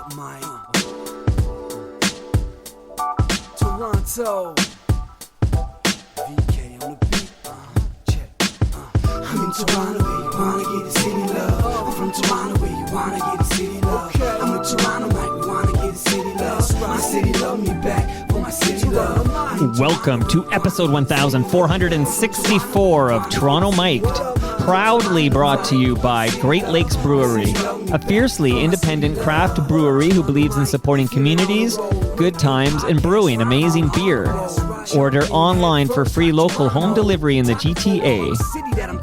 up, Mike? Toronto. VK on the beat. Check. I'm in Toronto where you wanna get the city love. I'm from Toronto where you wanna get the city love. I'm in Toronto like we wanna get the city love. My city love me back for my city love. Welcome to episode 1464 of Toronto Mic'd, proudly brought to you by Great Lakes Brewery, a fiercely independent craft brewery who believes in supporting communities, good times, and brewing amazing beer. Order online for free local home delivery in the GTA.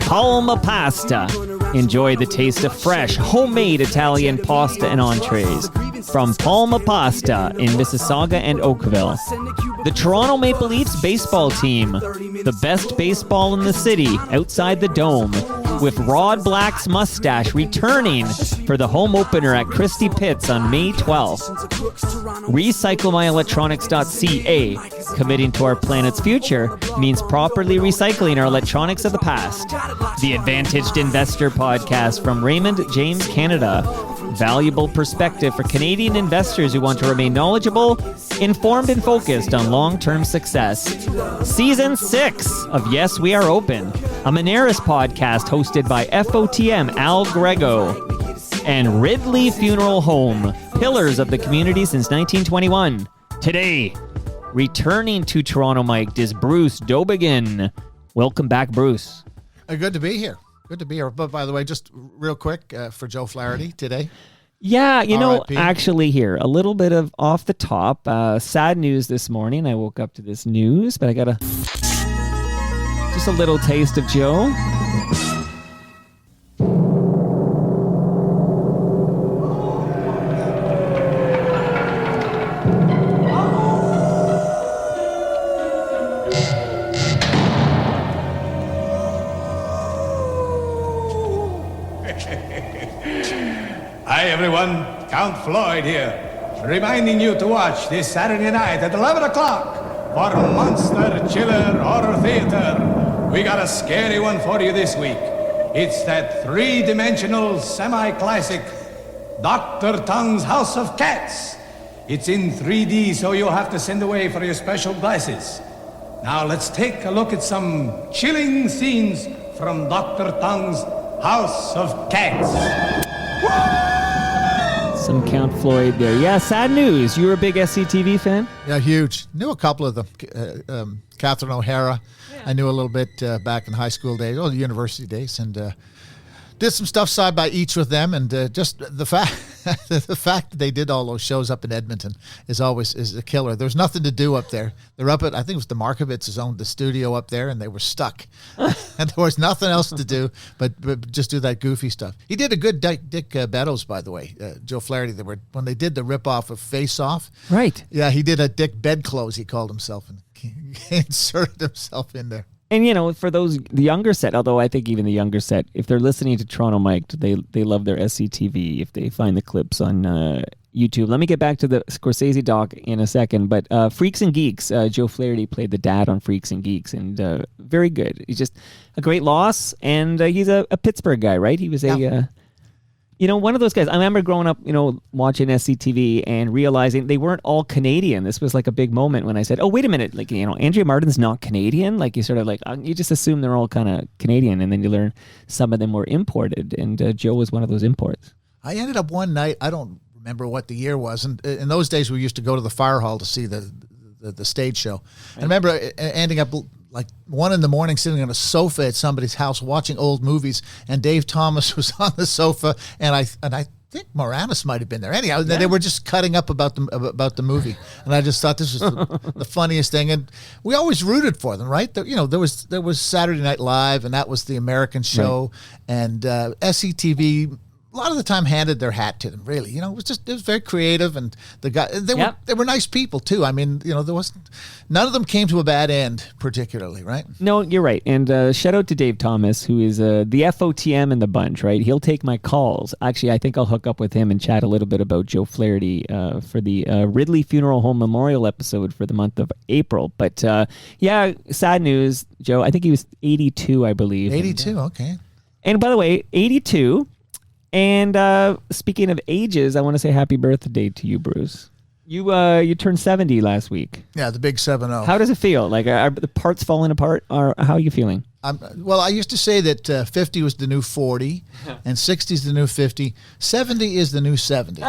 Palma Pasta. Enjoy the taste of fresh, homemade Italian pasta and entrees from Palma Pasta in Mississauga and Oakville. The Toronto Maple Leafs baseball team, the best baseball in the city outside the Dome, with Rod Black's mustache returning for the home opener at Christie Pitts on May 12th. RecycleMyElectronics.ca, committing to our planet's future, means properly recycling our electronics of the past. The Advantaged Investor Podcast from Raymond James Canada, valuable perspective for Canadian investors who want to remain knowledgeable, informed, and focused on long-term success. Season 6 of Yes, We Are Open, a Moneris podcast hosted by FOTM Al Grego, and Ridley Funeral Home, pillars of the community since 1921. Today, returning to Toronto Mic'd is Bruce Dowbiggin. Welcome back, Bruce. Good to be here. Good to be here. But by the way, just real quick for Joe Flaherty today. Yeah, you know, RIP. actually here, a little bit of off the top. Sad news this morning. I woke up to this news, but I got just a little taste of Joe. Hi everyone, Count Floyd here, reminding you to watch this Saturday night at 11 o'clock for Monster Chiller Horror Theater. We got a scary one for you this week. It's that three-dimensional semi-classic Dr. Tongue's House of Cats. It's in 3D, so you'll have to send away for your special glasses. Now let's take a look at some chilling scenes from Dr. Tongue's House of Cats. Some Count Floyd there. Yeah, sad news. You were a big SCTV fan? Yeah, huge. Knew a couple of them. Catherine O'Hara. Yeah. I knew a little bit back in high school days, the university days, and did some stuff side by each with them. And just the fact that they did all those shows up in Edmonton is a killer. There's nothing to do up there. They're up at, I think it was the Markovitz's owned the studio up there, and they were stuck. And there was nothing else to do but just do that goofy stuff. He did a good Dick Beddoes, by the way, Joe Flaherty. When they did the ripoff of Face Off. Right. Yeah, he did a Dick Bedclothes, he called himself, and he inserted himself in there. And, you know, for the younger set, although I think even the younger set, if they're listening to Toronto Mic'd, they love their SCTV if they find the clips on YouTube. Let me get back to the Scorsese doc in a second, but Freaks and Geeks, Joe Flaherty played the dad on Freaks and Geeks, and very good. He's just a great loss, and he's a Pittsburgh guy, right? He was one of those guys. I remember growing up, watching SCTV and realizing they weren't all Canadian. This was like a big moment when I said, oh, wait a minute, Andrea Martin's not Canadian? Like, you sort of you just assume they're all kind of Canadian, and then you learn some of them were imported, and Joe was one of those imports. I ended up one night, I don't remember what the year was, and in those days we used to go to the fire hall to see the stage show. Right. I remember ending up like 1 a.m. sitting on a sofa at somebody's house watching old movies, and Dave Thomas was on the sofa, and I think Moranis might have been there. Anyhow, They were just cutting up about the movie, and I just thought this was the funniest thing. And we always rooted for them, right? There was Saturday Night Live, and that was the American show, right. And SCTV a lot of the time handed their hat to them, really. It was very creative, and they were nice people too. I mean, there wasn't, none of them came to a bad end particularly, right? No, you're right. And shout out to Dave Thomas, who is the FOTM in the bunch, right? He'll take my calls. Actually, I think I'll hook up with him and chat a little bit about Joe Flaherty for the Ridley Funeral Home Memorial episode for the month of April. But sad news, Joe. I think he was 82, I believe. 82, okay. And by the way, 82 And speaking of ages, I want to say happy birthday to you, Bruce. You turned 70 last week. Yeah, the big 7-0. How does it feel? Like, are the parts falling apart? Or how are you feeling? Well, I used to say that 50 was the new 40 and 60 is the new 50. 70 is the new 70.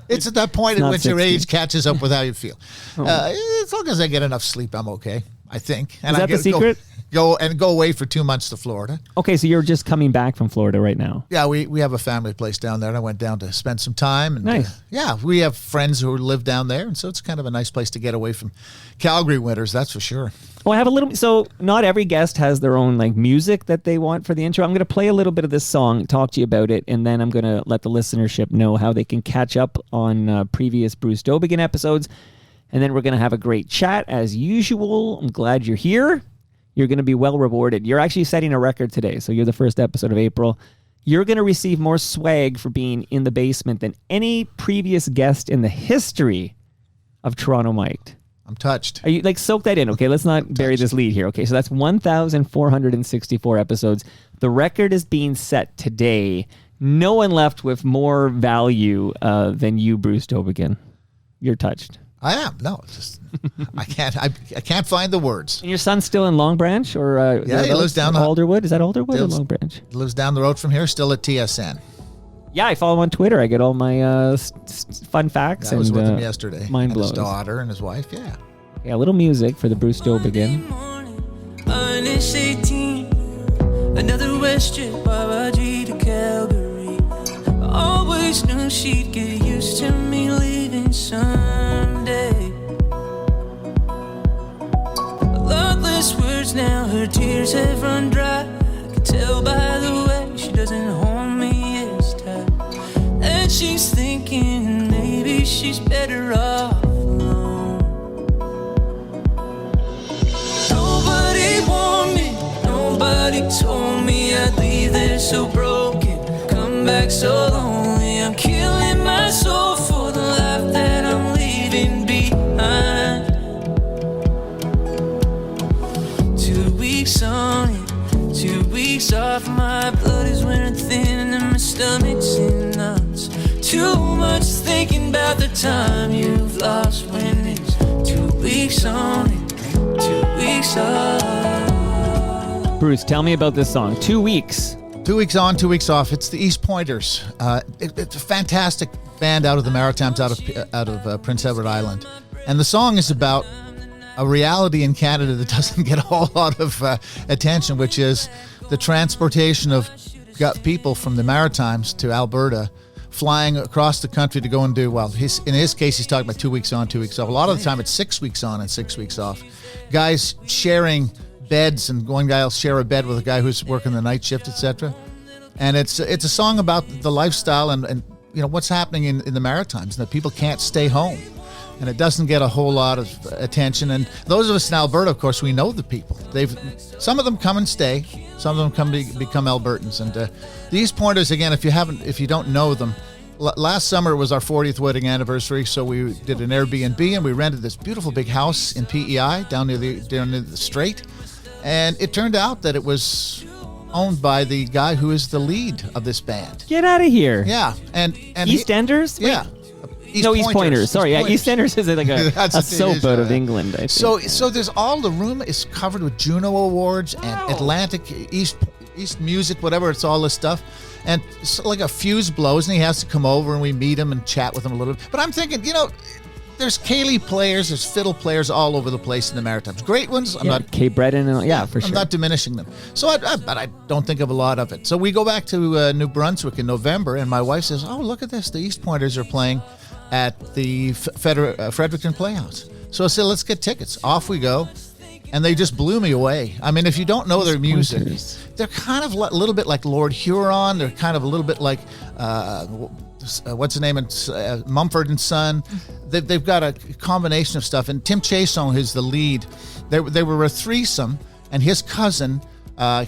It's at that point at which your age catches up with how you feel. As long as I get enough sleep, I'm okay, I think. And Is that the secret? Go away for 2 months to Florida. Okay, so you're just coming back from Florida right now. Yeah, we have a family place down there, and I went down to spend some time. And, nice. Yeah, we have friends who live down there, and so it's kind of a nice place to get away from Calgary winters, that's for sure. Well, I have a little. So not every guest has their own like music that they want for the intro. I'm going to play a little bit of this song, talk to you about it, and then I'm going to let the listenership know how they can catch up on previous Bruce Dowbiggin episodes. And then we're going to have a great chat as usual. I'm glad you're here. You're going to be well rewarded. You're actually setting a record today, so you're the first episode of April. You're going to receive more swag for being in the basement than any previous guest in the history of Toronto Mic'd. I'm touched. Are you like soak that in? Okay, let's not bury this lead here. Okay, so that's 1,464 episodes. The record is being set today. No one left with more value than you, Bruce Dowbiggin. You're touched. I am. No, it's just I can't find the words. And your son's still in Long Branch, or yeah, he lives down Alderwood. Is that Alderwood or Long Branch? Lives down the road from here, still at TSN. Yeah, I follow him on Twitter. I get all my fun facts. I was with him yesterday. Mind and blows. His daughter and his wife. Yeah. Yeah, a little music for the Bruce Dowbiggin. Minus 18, another WestJet YYG to Calgary. I always knew she'd get used to me leaving someday. Bloodless words now, her tears have run dry. I can tell by the way she doesn't hold me as tight. And she's thinking maybe she's better off alone. Nobody warned me, nobody told me I'd leave there so broken, come back so lonely. I'm killing my soul for the life that I'm leaving behind. 2 weeks on it, 2 weeks off. My blood is wearing thin and my stomach's in knots. Too much thinking about the time you've lost when it's 2 weeks on it, 2 weeks off. Bruce, tell me about this song. 2 weeks. 2 weeks on, 2 weeks off. It's the East Pointers. It's a fantastic band out of the Maritimes, out of Prince Edward Island. And the song is about a reality in Canada that doesn't get a whole lot of attention, which is the transportation of people from the Maritimes to Alberta, flying across the country to go and do, well, in his case, he's talking about 2 weeks on, 2 weeks off. A lot of the time, it's 6 weeks on and 6 weeks off. Guys sharing beds, and one guy will share a bed with a guy who's working the night shift, etc. And it's a song about the lifestyle and you know what's happening in the Maritimes, and that people can't stay home. And it doesn't get a whole lot of attention. And those of us in Alberta, of course, we know the people. Some of them come and stay. Some of them come to become Albertans. And the East Pointers, again, if you don't know them, last summer was our 40th wedding anniversary, so we did an Airbnb and we rented this beautiful big house in PEI down near the Strait. And it turned out that it was owned by the guy who is the lead of this band. Get out of here. Yeah, and EastEnders? Yeah. East Pointers. Sorry, yeah, EastEnders is like a soap out of England, I think. So there's all the room is covered with Juno Awards and Atlantic East Music, whatever. It's all this stuff, and so like a fuse blows, and he has to come over, and we meet him and chat with him a little bit. But I'm thinking, there's Cayley players, there's fiddle players all over the place in the Maritimes. Great ones. I'm not Cape Breton and for sure. I'm not diminishing them. So but I don't think of a lot of it. So we go back to New Brunswick in November, and my wife says, "Oh, look at this! The East Pointers are playing at the Fredericton Playhouse." So I said, "Let's get tickets." Off we go. And they just blew me away. I mean, if you don't know their music, they're kind of a little bit like Lord Huron. They're kind of a little bit like, what's the name? Mumford and Son. They've got a combination of stuff. And Tim Chason, who's the lead, they were a threesome, and his cousin,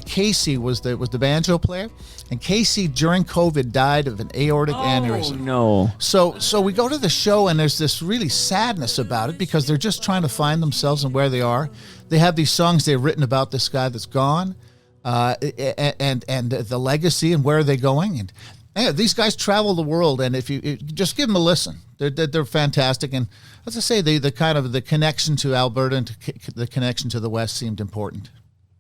Casey, was the banjo player. And Casey, during COVID, died of an aortic aneurysm. No. So we go to the show, and there's this really sadness about it because they're just trying to find themselves and where they are. They have these songs they've written about this guy that's gone, and the legacy and where are they going. And Yeah, these guys travel the world, and if you just give them a listen, they're fantastic. And as I say, the kind of the connection to Alberta and the connection to the West seemed important.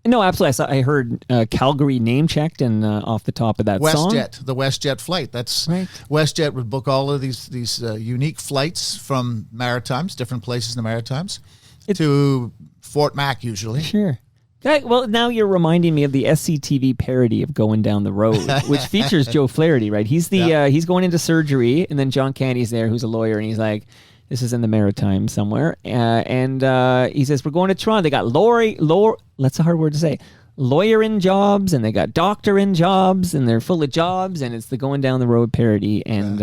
No, absolutely. I heard Calgary name checked and off the top of that song. WestJet, the WestJet flight. That's right. WestJet would book all of these unique flights from Maritimes, different places in the Maritimes, to Fort Mac usually. Sure. Okay, well, now you're reminding me of the SCTV parody of Going Down the Road, which features Joe Flaherty, right? He's he's going into surgery, and then John Candy's there, who's a lawyer, and he's like, this is in the Maritimes somewhere, and he says, we're going to Toronto. They got that's a hard word to say, lawyer-in jobs, and they got doctor-in jobs, and they're full of jobs, and it's the Going Down the Road parody, and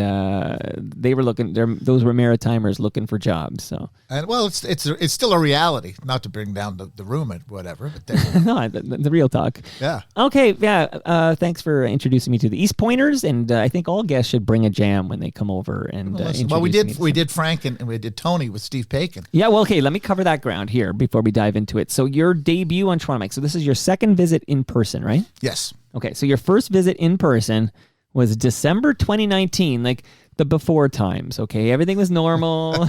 they were those were Maritimers looking for jobs. So, and well, it's still a reality. Not to bring down the room and whatever, but no, the real talk. Yeah. Okay. Yeah. Thanks for introducing me to the East Pointers, and I think all guests should bring a jam when they come over. And we did Frank and we did Tony with Steve Paikin. Yeah. Well, okay. Let me cover that ground here before we dive into it. So your debut on Toronto Mike. So this is your second visit in person, right? Yes. Okay. So your first visit in person was December 2019, like the before times. Okay. Everything was normal.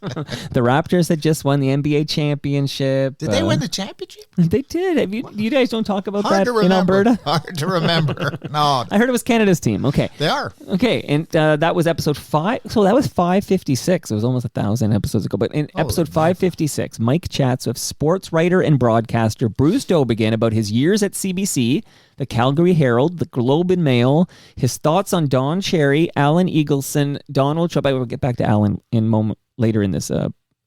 The Raptors had just won the NBA championship. Did they win the championship? They did. You guys don't talk about Hard that in Alberta? Hard to remember. No. I heard it was Canada's team. Okay. They are. Okay. And that was episode 5. So that was 556. It was almost 1,000 episodes ago. But in episode 556, Mike chats with sports writer and broadcaster Bruce Dowbiggin about his years at CBC, the Calgary Herald, the Globe and Mail, his thoughts on Don Cherry, Alan Eagleson, Donald Trump. I will get back to Alan in a moment later in this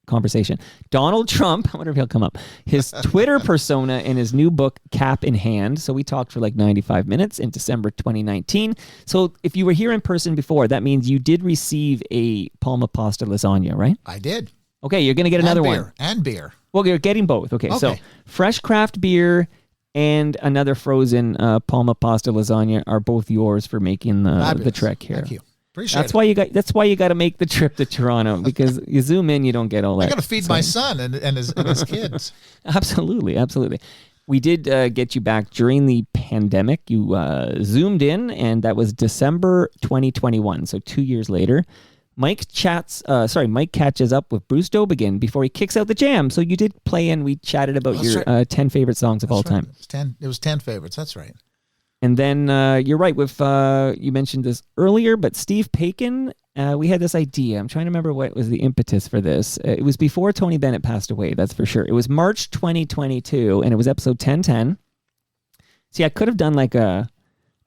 conversation. Donald Trump, I wonder if he'll come up, his Twitter persona, and his new book, Cap in Hand. So we talked for like 95 minutes in December 2019. So if you were here in person before, that means you did receive a Palma Pasta lasagna, right? I did. Okay, you're going to get another one. And beer. Well, you're getting both. Okay, so fresh craft beer and another frozen Palma Pasta lasagna are both yours for making the trek here. Thank you. Appreciate it. That's why you got to make the trip to Toronto, because you zoom in, you don't get all that. I got to feed my son and his kids. Absolutely. We did get you back during the pandemic. You zoomed in, and that was December 2021, so 2 years later. Mike catches up with Bruce Dowbiggin before he kicks out the jam. So you did play, and we chatted about your 10 favorite songs of all time. It was 10 favorites. That's right. And then you're right with you mentioned this earlier, but Steve Paikin, we had this idea. I'm trying to remember what was the impetus for this. It was before Tony Bennett passed away, that's for sure. It was March 2022, and it was episode 1010. See, I could have done like a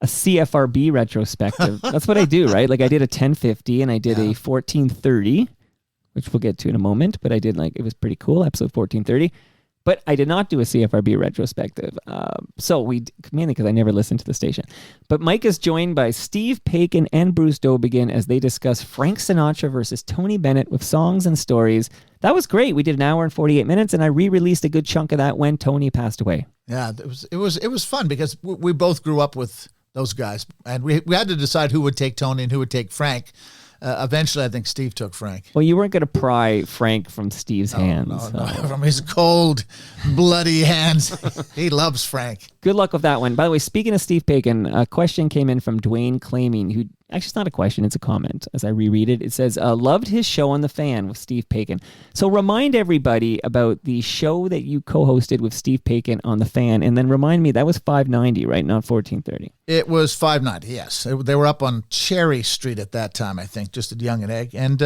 CFRB retrospective. That's what I do, right? Like I did a 1050 and I did a 1430, which we'll get to in a moment, but I did it was pretty cool, episode 1430. But I did not do a CFRB retrospective. Mainly because I never listened to the station. But Mike is joined by Steve Paikin and Bruce Dowbiggin as they discuss Frank Sinatra versus Tony Bennett with songs and stories. That was great. We did an hour and 48 minutes, and I re-released a good chunk of that when Tony passed away. Yeah, it was fun because we both grew up with those guys, and we had to decide who would take Tony and who would take Frank. Eventually, I think Steve took Frank. Well, you weren't going to pry Frank from Steve's hands. No, from his cold, bloody hands. He loves Frank. Good luck with that one. By the way, speaking of Steve Paikin, a question came in from Dwayne Claiming, who actually it's not a question, it's a comment as I reread it. It says, loved his show on The Fan with Steve Paikin. So remind everybody about the show that you co-hosted with Steve Paikin on The Fan, and then remind me, that was 590, right? Not 1430. It was 590, yes. They were up on Cherry Street at that time, I think, just at Yonge and Egg. And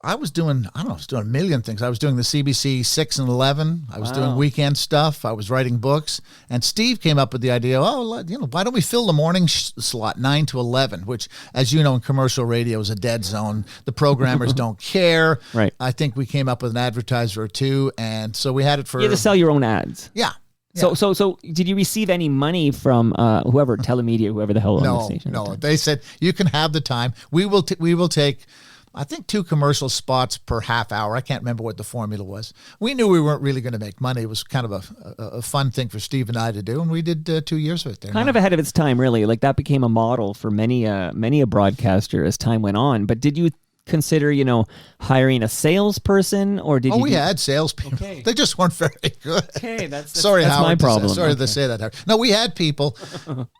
I was doing a million things. I was doing the CBC 6 and 11. I was doing weekend stuff. I was writing books. And Steve came up with the idea, why don't we fill the morning slot 9 to 11, which, as you know, in commercial radio is a dead zone. The programmers don't care. Right. I think we came up with an advertiser or two. And so we had it for... You had to sell your own ads. Yeah. So did you receive any money from whoever, Telemedia, whoever the hell owned the station? No. They said, you can have the time. We will take... I think 2 commercial spots per half hour. I can't remember what the formula was. We knew we weren't really going to make money. It was kind of a fun thing for Steve and I to do, and we did 2 years of it there. Kind of ahead of its time, really. Like that became a model for many a broadcaster as time went on. But did you consider, hiring a salesperson, or did you? We had salespeople. Okay. They just weren't very good. Okay, that's sorry, that's Howard, my problem. Sorry to say that, Howard. No, we had people.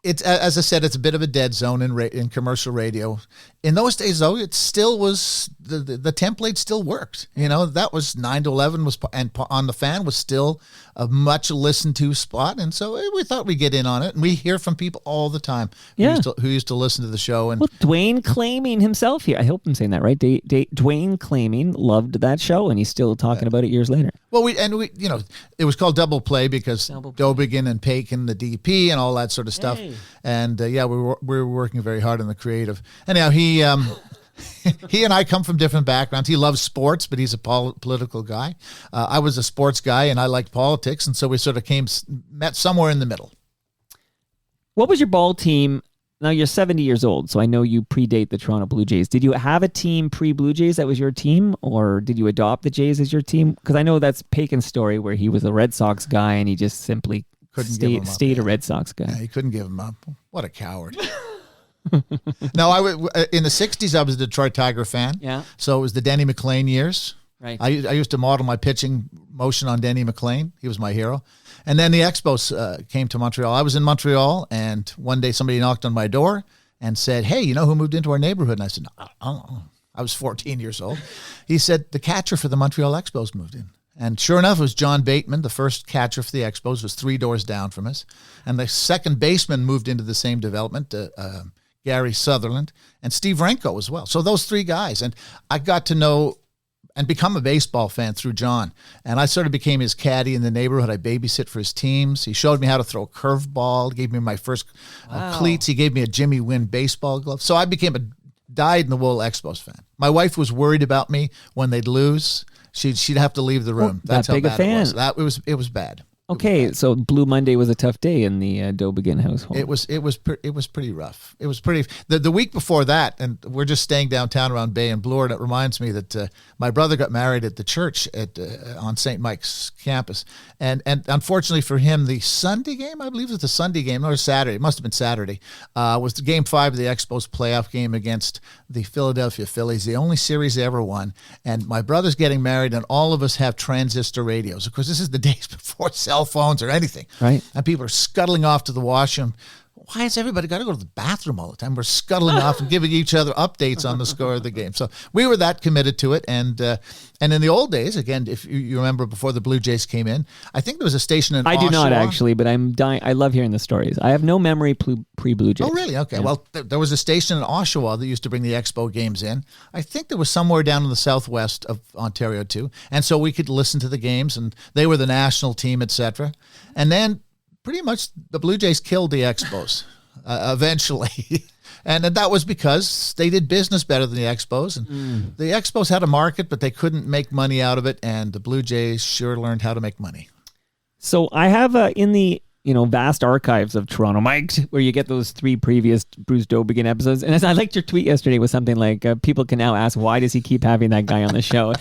It's, as I said, it's a bit of a dead zone in commercial radio. In those days, though, it still was the template still worked. That was 9 to 11 and On the Fan was still a much listened to spot, and so we thought we'd get in on it. And we hear from people all the time who used to listen to the show. And Dwayne Claiming himself here, I hope I'm saying that right. Dwayne Claiming loved that show, and he's still talking about it years later. Well, it was called Double Play because Dowbiggin and Pakin, the DP, and all that sort of stuff. Hey. And we were working very hard on the creative. Anyhow, he and I come from different backgrounds. He loves sports, but he's a political guy. I was a sports guy, and I liked politics, and so we sort of met somewhere in the middle. What was your ball team? Now you're 70 years old, so I know you predate the Toronto Blue Jays. Did you have a team pre-Blue Jays that was your team, or did you adopt the Jays as your team? Because I know that's Pakin's story, where he was a Red Sox guy and he just simply stayed a Red Sox guy. Yeah, he couldn't give him up. What a coward. No, in the 60s, I was a Detroit Tiger fan. Yeah. So it was the Denny McLain years. Right. I used to model my pitching motion on Denny McLain. He was my hero. And then the Expos came to Montreal. I was in Montreal, and one day somebody knocked on my door and said, "Hey, you know who moved into our neighborhood?" And I said, "No, I don't know." I was 14 years old. He said, "The catcher for the Montreal Expos moved in." And sure enough, it was John Bateman, the first catcher for the Expos, was 3 doors down from us. And the second baseman moved into the same development, Gary Sutherland, and Steve Renko as well. So those 3 guys. And I got to know and become a baseball fan through John. And I sort of became his caddy in the neighborhood. I babysit for his teams. He showed me how to throw a curveball, gave me my first cleats. He gave me a Jimmy Wynn baseball glove. So I became a dyed-in-the-wool Expos fan. My wife was worried about me when they'd lose. She'd have to leave the room. That's that big how bad a fan. It was bad. Okay, so Blue Monday was a tough day in the Dowbiggin household. It was pretty rough. It was pretty. The week before that, and we're just staying downtown around Bay and Bloor, and it reminds me that my brother got married at the church on St. Mike's campus, and unfortunately for him, the Sunday game, I believe it was the Sunday game, or Saturday, it must have been Saturday, was the Game 5 of the Expos playoff game against the Philadelphia Phillies, the only series they ever won. And my brother's getting married, and all of us have transistor radios. Of course, this is the days before cell phones or anything. Right. And people are scuttling off to the washroom. Why has everybody got to go to the bathroom all the time? We're scuttling off and giving each other updates on the score of the game. So we were that committed to it. And in the old days, again, if you remember before the Blue Jays came in, I think there was a station in Oshawa. I do not actually, but I'm dying. I love hearing the stories. I have no memory pre-Blue Jays. Oh, really? Okay. Yeah. Well, there was a station in Oshawa that used to bring the Expo games in. I think there was somewhere down in the southwest of Ontario too. And so we could listen to the games, and they were the national team, etc. And then pretty much the Blue Jays killed the Expos eventually. And that was because they did business better than the Expos. And the Expos had a market, but they couldn't make money out of it. And the Blue Jays sure learned how to make money. So I have in the vast archives of Toronto Mike, where you get those 3 previous Bruce Dowbiggin episodes. And I liked your tweet yesterday with something like, people can now ask, why does he keep having that guy on the show?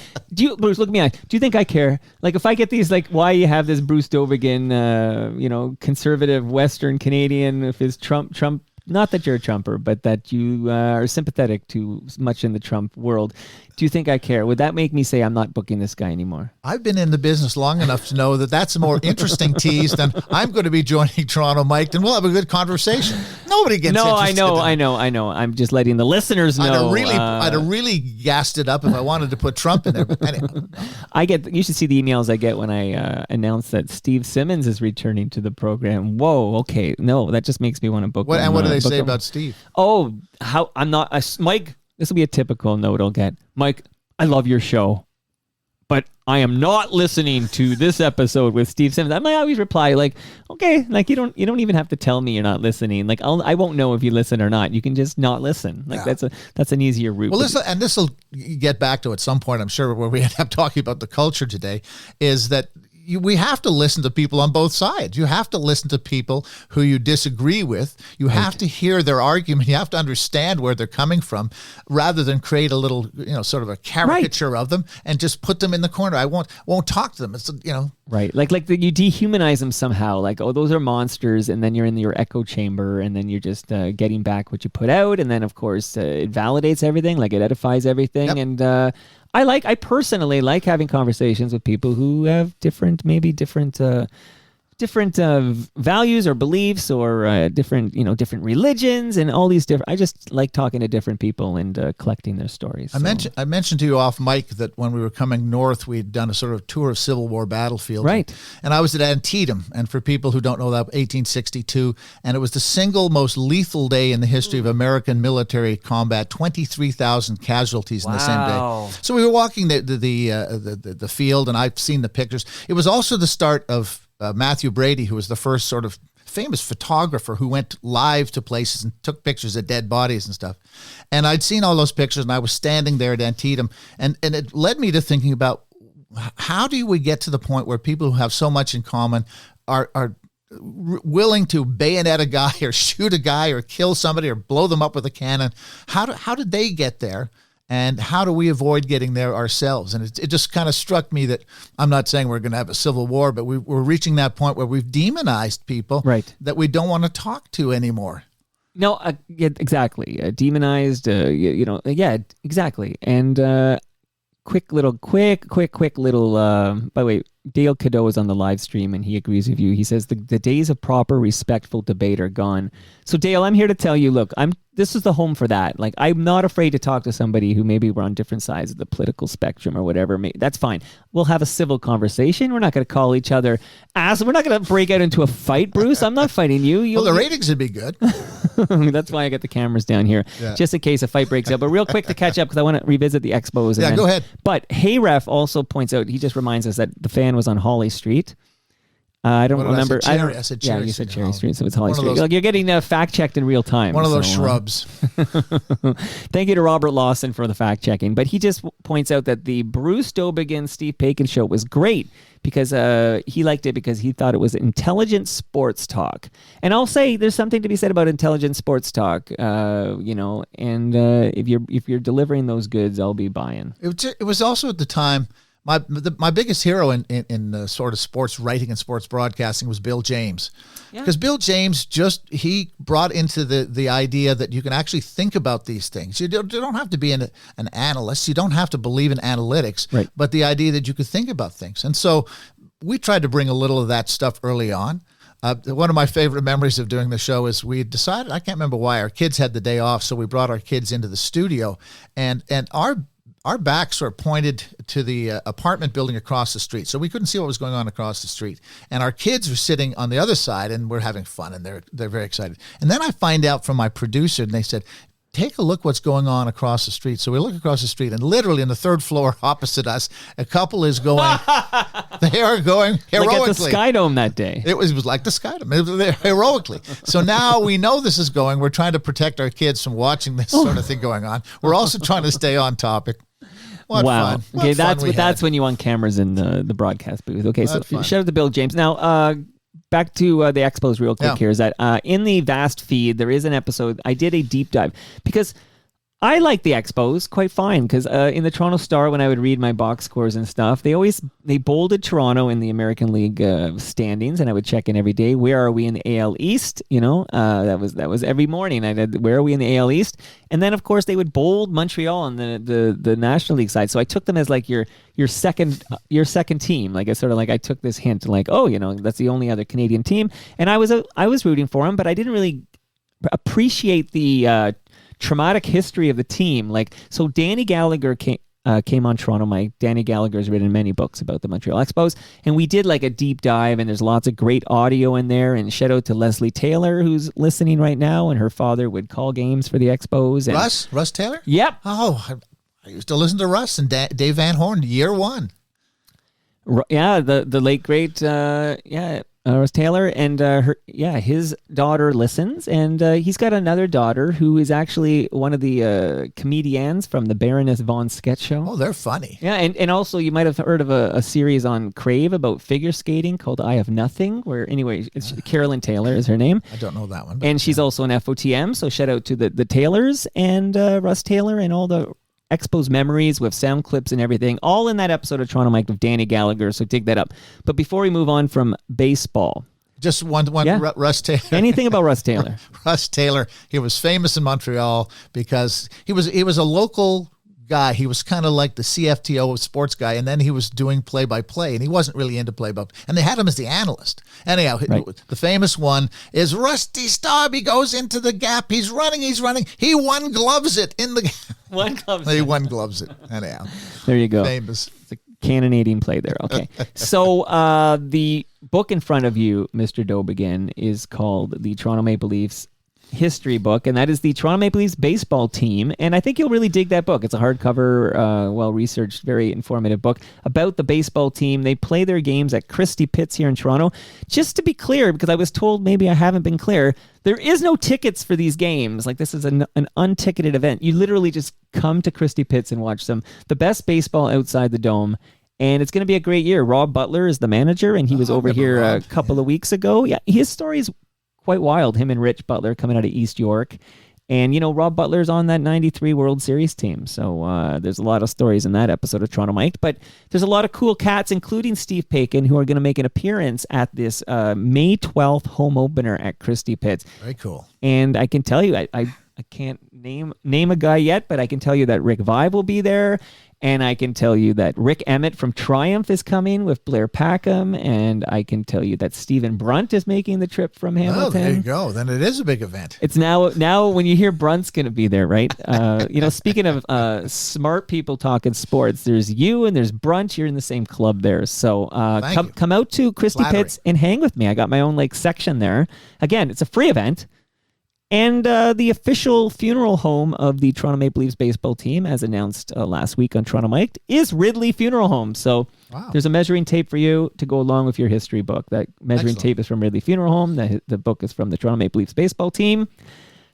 Bruce, look at me. Do you think I care? Like, if I get these, like, why you have this Bruce Dowbiggin, conservative Western Canadian, if his Trump, not that you're a Trumper, but that you are sympathetic to much in the Trump world. Do you think I care? Would that make me say I'm not booking this guy anymore? I've been in the business long enough to know that that's a more interesting tease than I'm going to be joining Toronto Mike, and we'll have a good conversation. Nobody gets interested. No, I know. I'm just letting the listeners know. I'd have really gassed it up if I wanted to put Trump in there. But anyway. You should see the emails I get when I announce that Steve Simmons is returning to the program. Whoa, okay. No, that just makes me want to book him. And what do they say about Steve? Oh, Mike, this will be a typical note I'll get. Mike, I love your show, but I am not listening to this episode with Steve Simmons. I might always reply like, okay, like you don't even have to tell me you're not listening. Like I won't know if you listen or not. You can just not listen. Like that's an easier route. Well, this will get back to at some point, I'm sure, where we end up talking about the culture today, is that we have to listen to people on both sides. You have to listen to people who you disagree with. You have to hear their argument. You have to understand where they're coming from, rather than create a little, sort of a caricature of them and just put them in the corner. I won't talk to them. It's Right. Like you dehumanize them somehow. Like, oh, those are monsters. And then you're in your echo chamber, and then you're just getting back what you put out. And then, of course, it validates everything. Like, it edifies everything. Yep. And I personally like having conversations with people who have different values or beliefs, or different religions, and all these different. I just like talking to different people and collecting their stories. I mentioned to you off mic that when we were coming north, we'd done a sort of tour of Civil War battlefields. Right. And I was at Antietam, and for people who don't know that, 1862, and it was the single most lethal day in the history of American military combat. 23,000 casualties in the same Wow. day. So we were walking the field, and I've seen the pictures. It was also the start of Matthew Brady, who was the first sort of famous photographer who went live to places and took pictures of dead bodies and stuff. And I'd seen all those pictures, and I was standing there at Antietam, and it led me to thinking about, how do we get to the point where people who have so much in common are willing to bayonet a guy or shoot a guy or kill somebody or blow them up with a cannon? How did they get there? And how do we avoid getting there ourselves? And it just kind of struck me that, I'm not saying we're going to have a civil war, but we're reaching that point where we've demonized people, right, that we don't want to talk to anymore. No, yeah, exactly. Demonized, yeah, exactly. And quick little, by the way, Dale Cadeau is on the live stream, and he agrees with you. He says the days of proper, respectful debate are gone. So, Dale, I'm here to tell you, look, this is the home for that. Like, I'm not afraid to talk to somebody who maybe we're on different sides of the political spectrum or whatever. That's fine. We'll have a civil conversation. We're not going to call each other ass. We're not going to break out into a fight, Bruce. I'm not fighting you. Well, the ratings would be good. That's why I got the cameras down here, just in case a fight breaks out. But real quick to catch up, because I want to revisit the Expos. Yeah, go ahead. But Hayref also points out, he just reminds us that the fan was on Holly Street. I don't remember. I said Cherry you Street. said Cherry Street, so it's Holly Street. Like, you're getting fact checked in real time. One of those shrubs. Thank you to Robert Lawson for the fact checking. But he just points out that the Bruce Dowbiggin Steve Paikin show was great because he liked it because he thought it was intelligent sports talk. And I'll say there's something to be said about intelligent sports talk. And if you're delivering those goods, I'll be buying. It was also at the time. My biggest hero in sort of sports writing and sports broadcasting was Bill James, because Bill James he brought into the idea that you can actually think about these things. You don't have to be an analyst. You don't have to believe in analytics, right, but the idea that you could think about things. And so we tried to bring a little of that stuff early on. One of my favorite memories of doing the show is we decided, I can't remember why, our kids had the day off, so we brought our kids into the studio, and our backs were pointed to the apartment building across the street, so we couldn't see what was going on across the street. And our kids were sitting on the other side, and we're having fun, and they're very excited. And then I find out from my producer, and they said, take a look what's going on across the street. So we look across the street, and literally on the third floor opposite us, a couple is going, they are going heroically. Like at the Sky Dome that day. It was like the Sky Dome, heroically. So now we know this is going. We're trying to protect our kids from watching this sort of thing going on. We're also trying to stay on topic. What wow. Fun. Okay, What that's when you want cameras in the broadcast booth. Okay, What so fun. shout out to Bill James. Now, back to the Expos real quick here is that in the vast feed, there is an episode. I did a deep dive because I like the Expos quite fine because in the Toronto Star, when I would read my box scores and stuff, they bolded Toronto in the American League standings, and I would check in every day. Where are we in the AL East? That was every morning. I did, where are we in the AL East? And then of course they would bold Montreal on the National League side. So I took them as like your second team. Like it's sort of like I took this hint, like, that's the only other Canadian team, and I was rooting for them, but I didn't really appreciate the traumatic history of the team. Like, so Danny Gallagher came on Toronto Mike. Danny Gallagher has written many books about the Montreal Expos, and we did like a deep dive, and there's lots of great audio in there. And shout out to Leslie Taylor, who's listening right now, and her father would call games for the Expos. And Russ Taylor? Yep. Oh, I used to listen to Russ and Dave Van Horn, year one. Yeah, the late great Russ Taylor, and his daughter listens, and he's got another daughter who is actually one of the comedians from the Baroness Von sketch show. Oh, they're funny. Yeah, and also you might have heard of a series on Crave about figure skating called I Have Nothing, where anyway, it's Carolyn Taylor is her name. I don't know that one. And she's also an FOTM, so shout out to the Taylors and Russ Taylor and all the Expos memories with sound clips and everything, all in that episode of Toronto Mike with Danny Gallagher, so dig that up. But before we move on from baseball, just one. Russ Taylor. Anything about Russ Taylor? Russ Taylor. He was famous in Montreal because he was a local guy. He was kind of like the CFTO sports guy, and then he was doing play-by-play, and he wasn't really into play-by-play. And they had him as the analyst. Anyhow, the famous one is Rusty Staub. He goes into the gap. He's running. He one gloves it in the gap. He one gloves it. Anyhow. There you go. Famous. It's a cannonading play there. Okay. So the book in front of you, Mr. Dowbiggin, is called The Toronto Maple Leafs History Book, and that is the Toronto Maple Leafs baseball team. And I think you'll really dig that book. It's a hardcover, well-researched, very informative book about the baseball team. They play their games at Christie Pitts here in Toronto. Just to be clear, because I was told maybe I haven't been clear, there is no tickets for these games. Like, this is an unticketed event. You literally just come to Christie Pitts and watch them. The best baseball outside the Dome. And it's going to be a great year. Rob Butler is the manager, and he was over here a couple of weeks ago. Yeah, his story's quite wild. Him and Rich Butler coming out of East York. And, Rob Butler's on that 93 World Series team. So there's a lot of stories in that episode of Toronto Mike. But there's a lot of cool cats, including Steve Paikin, who are going to make an appearance at this May 12th home opener at Christie Pitts. Very cool. And I can tell you, I can't name a guy yet, but I can tell you that Rick Vive will be there. And I can tell you that Rick Emmett from Triumph is coming with Blair Packham. And I can tell you that Stephen Brunt is making the trip from Hamilton. Oh, there you go. Then it is a big event. It's now when you hear Brunt's going to be there, right? Speaking of smart people talking sports, there's you and there's Brunt. You're in the same club there. So come out to Christie Pitts and hang with me. I got my own section there. Again, it's a free event. And the official funeral home of the Toronto Maple Leafs baseball team, as announced last week on Toronto Mike, is Ridley Funeral Home. So there's a measuring tape for you to go along with your history book. That measuring tape is from Ridley Funeral Home. The book is from the Toronto Maple Leafs baseball team.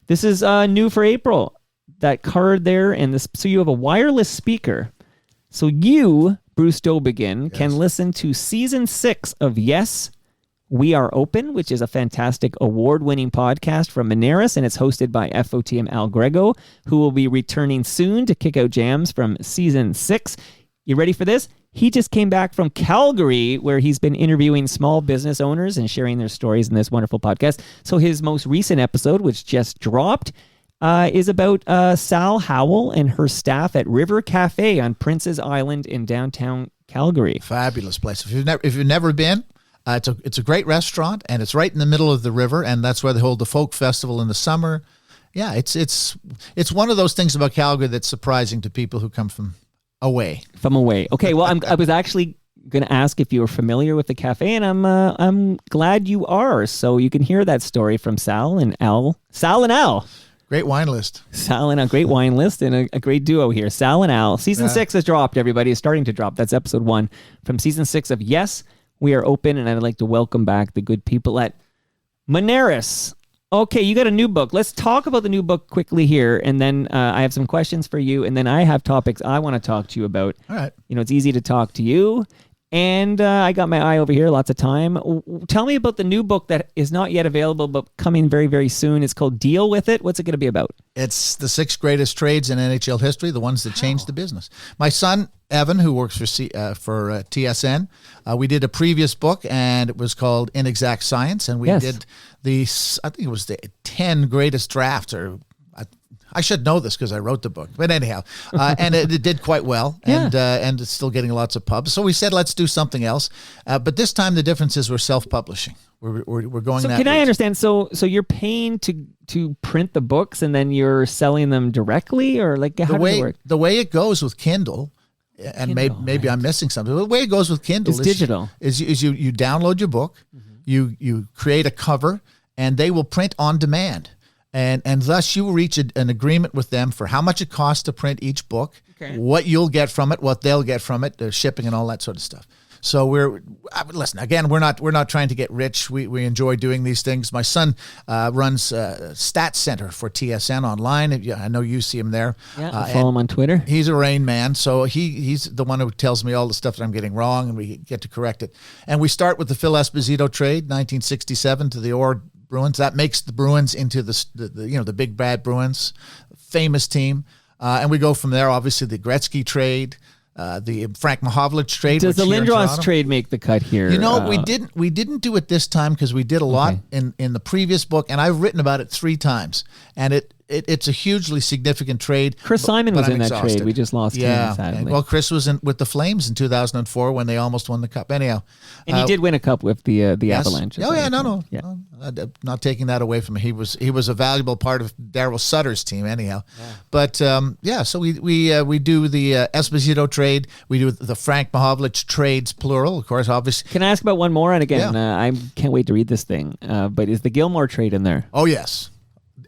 This is new for April. That card there, so you have a wireless speaker. So you, Bruce Dowbiggin, can listen to Season 6 of Yes, We Are Open, which is a fantastic award-winning podcast from Moneris, and it's hosted by FOTM Al Grego, who will be returning soon to kick out jams from Season 6. You ready for this? He just came back from Calgary, where he's been interviewing small business owners and sharing their stories in this wonderful podcast. So his most recent episode, which just dropped, is about Sal Howell and her staff at River Cafe on Prince's Island in downtown Calgary. Fabulous place. If you've never been, it's a great restaurant, and it's right in the middle of the river, and that's where they hold the folk festival in the summer. Yeah, it's one of those things about Calgary that's surprising to people who come from away. Okay, well, I was actually going to ask if you were familiar with the cafe, and I'm glad you are. So you can hear that story from Sal and Al. Great wine list. Sal and Al, great wine list, and a great duo here. Sal and Al. Season 6 has dropped, everybody. It's starting to drop. That's episode 1 from Season 6 of Yes, We Are Open, and I'd like to welcome back the good people at Moneris. Okay, you got a new book. Let's talk about the new book quickly here, and then I have some questions for you, and then I have topics I want to talk to you about. All right. It's easy to talk to you, and I got my eye over here, lots of time. Tell me about the new book that is not yet available, but coming very, very soon. It's called Deal With It. What's it going to be about? It's the 6 greatest trades in NHL history, the ones that changed the business. My son, Evan, who works for TSN, we did a previous book, and it was called Inexact Science, and we did I think it was the 10 greatest drafts, or I should know this because I wrote the book. But anyhow, and it did quite well, and it's still getting lots of pubs. So we said, let's do something else. But this time the difference is we're self-publishing. We're going. So that can route. I understand? So you're paying to print the books, and then you're selling them directly, or how does it work? The way it goes with Kindle. And maybe I'm missing something. The way it goes with Kindle is digital. Is you download your book, you create a cover, and they will print on demand. And thus you will reach an agreement with them for how much it costs to print each book, what you'll get from it, what they'll get from it, the shipping and all that sort of stuff. So listen, again, we're not trying to get rich. We enjoy doing these things. My son runs Stats Center for TSN online. I know you see him there. Yeah, I follow him on Twitter. He's a Rain man, so he's the one who tells me all the stuff that I'm getting wrong, and we get to correct it. And we start with the Phil Esposito trade, 1967 to the Orr Bruins. That makes the Bruins into the big bad Bruins, famous team. And we go from there. Obviously, the Gretzky trade. The Frank Mahovlich trade. Does the Lindros trade make the cut here? We didn't do it this time because we did a lot in the previous book, and I've written about it 3 times, and it's a hugely significant trade. Chris Simon was in that trade. We just lost him, sadly. Well, Chris was in with the Flames in 2004 when they almost won the Cup. Anyhow, and he did win a cup with the Avalanche. Oh yeah, no, not taking that away from him. He was a valuable part of Darryl Sutter's team. Anyhow, but so we do the Esposito trade. We do the Frank Mahovlich trades, plural, of course. Obviously, can I ask about one more? And again, I can't wait to read this thing. But is the Gilmore trade in there? Oh yes.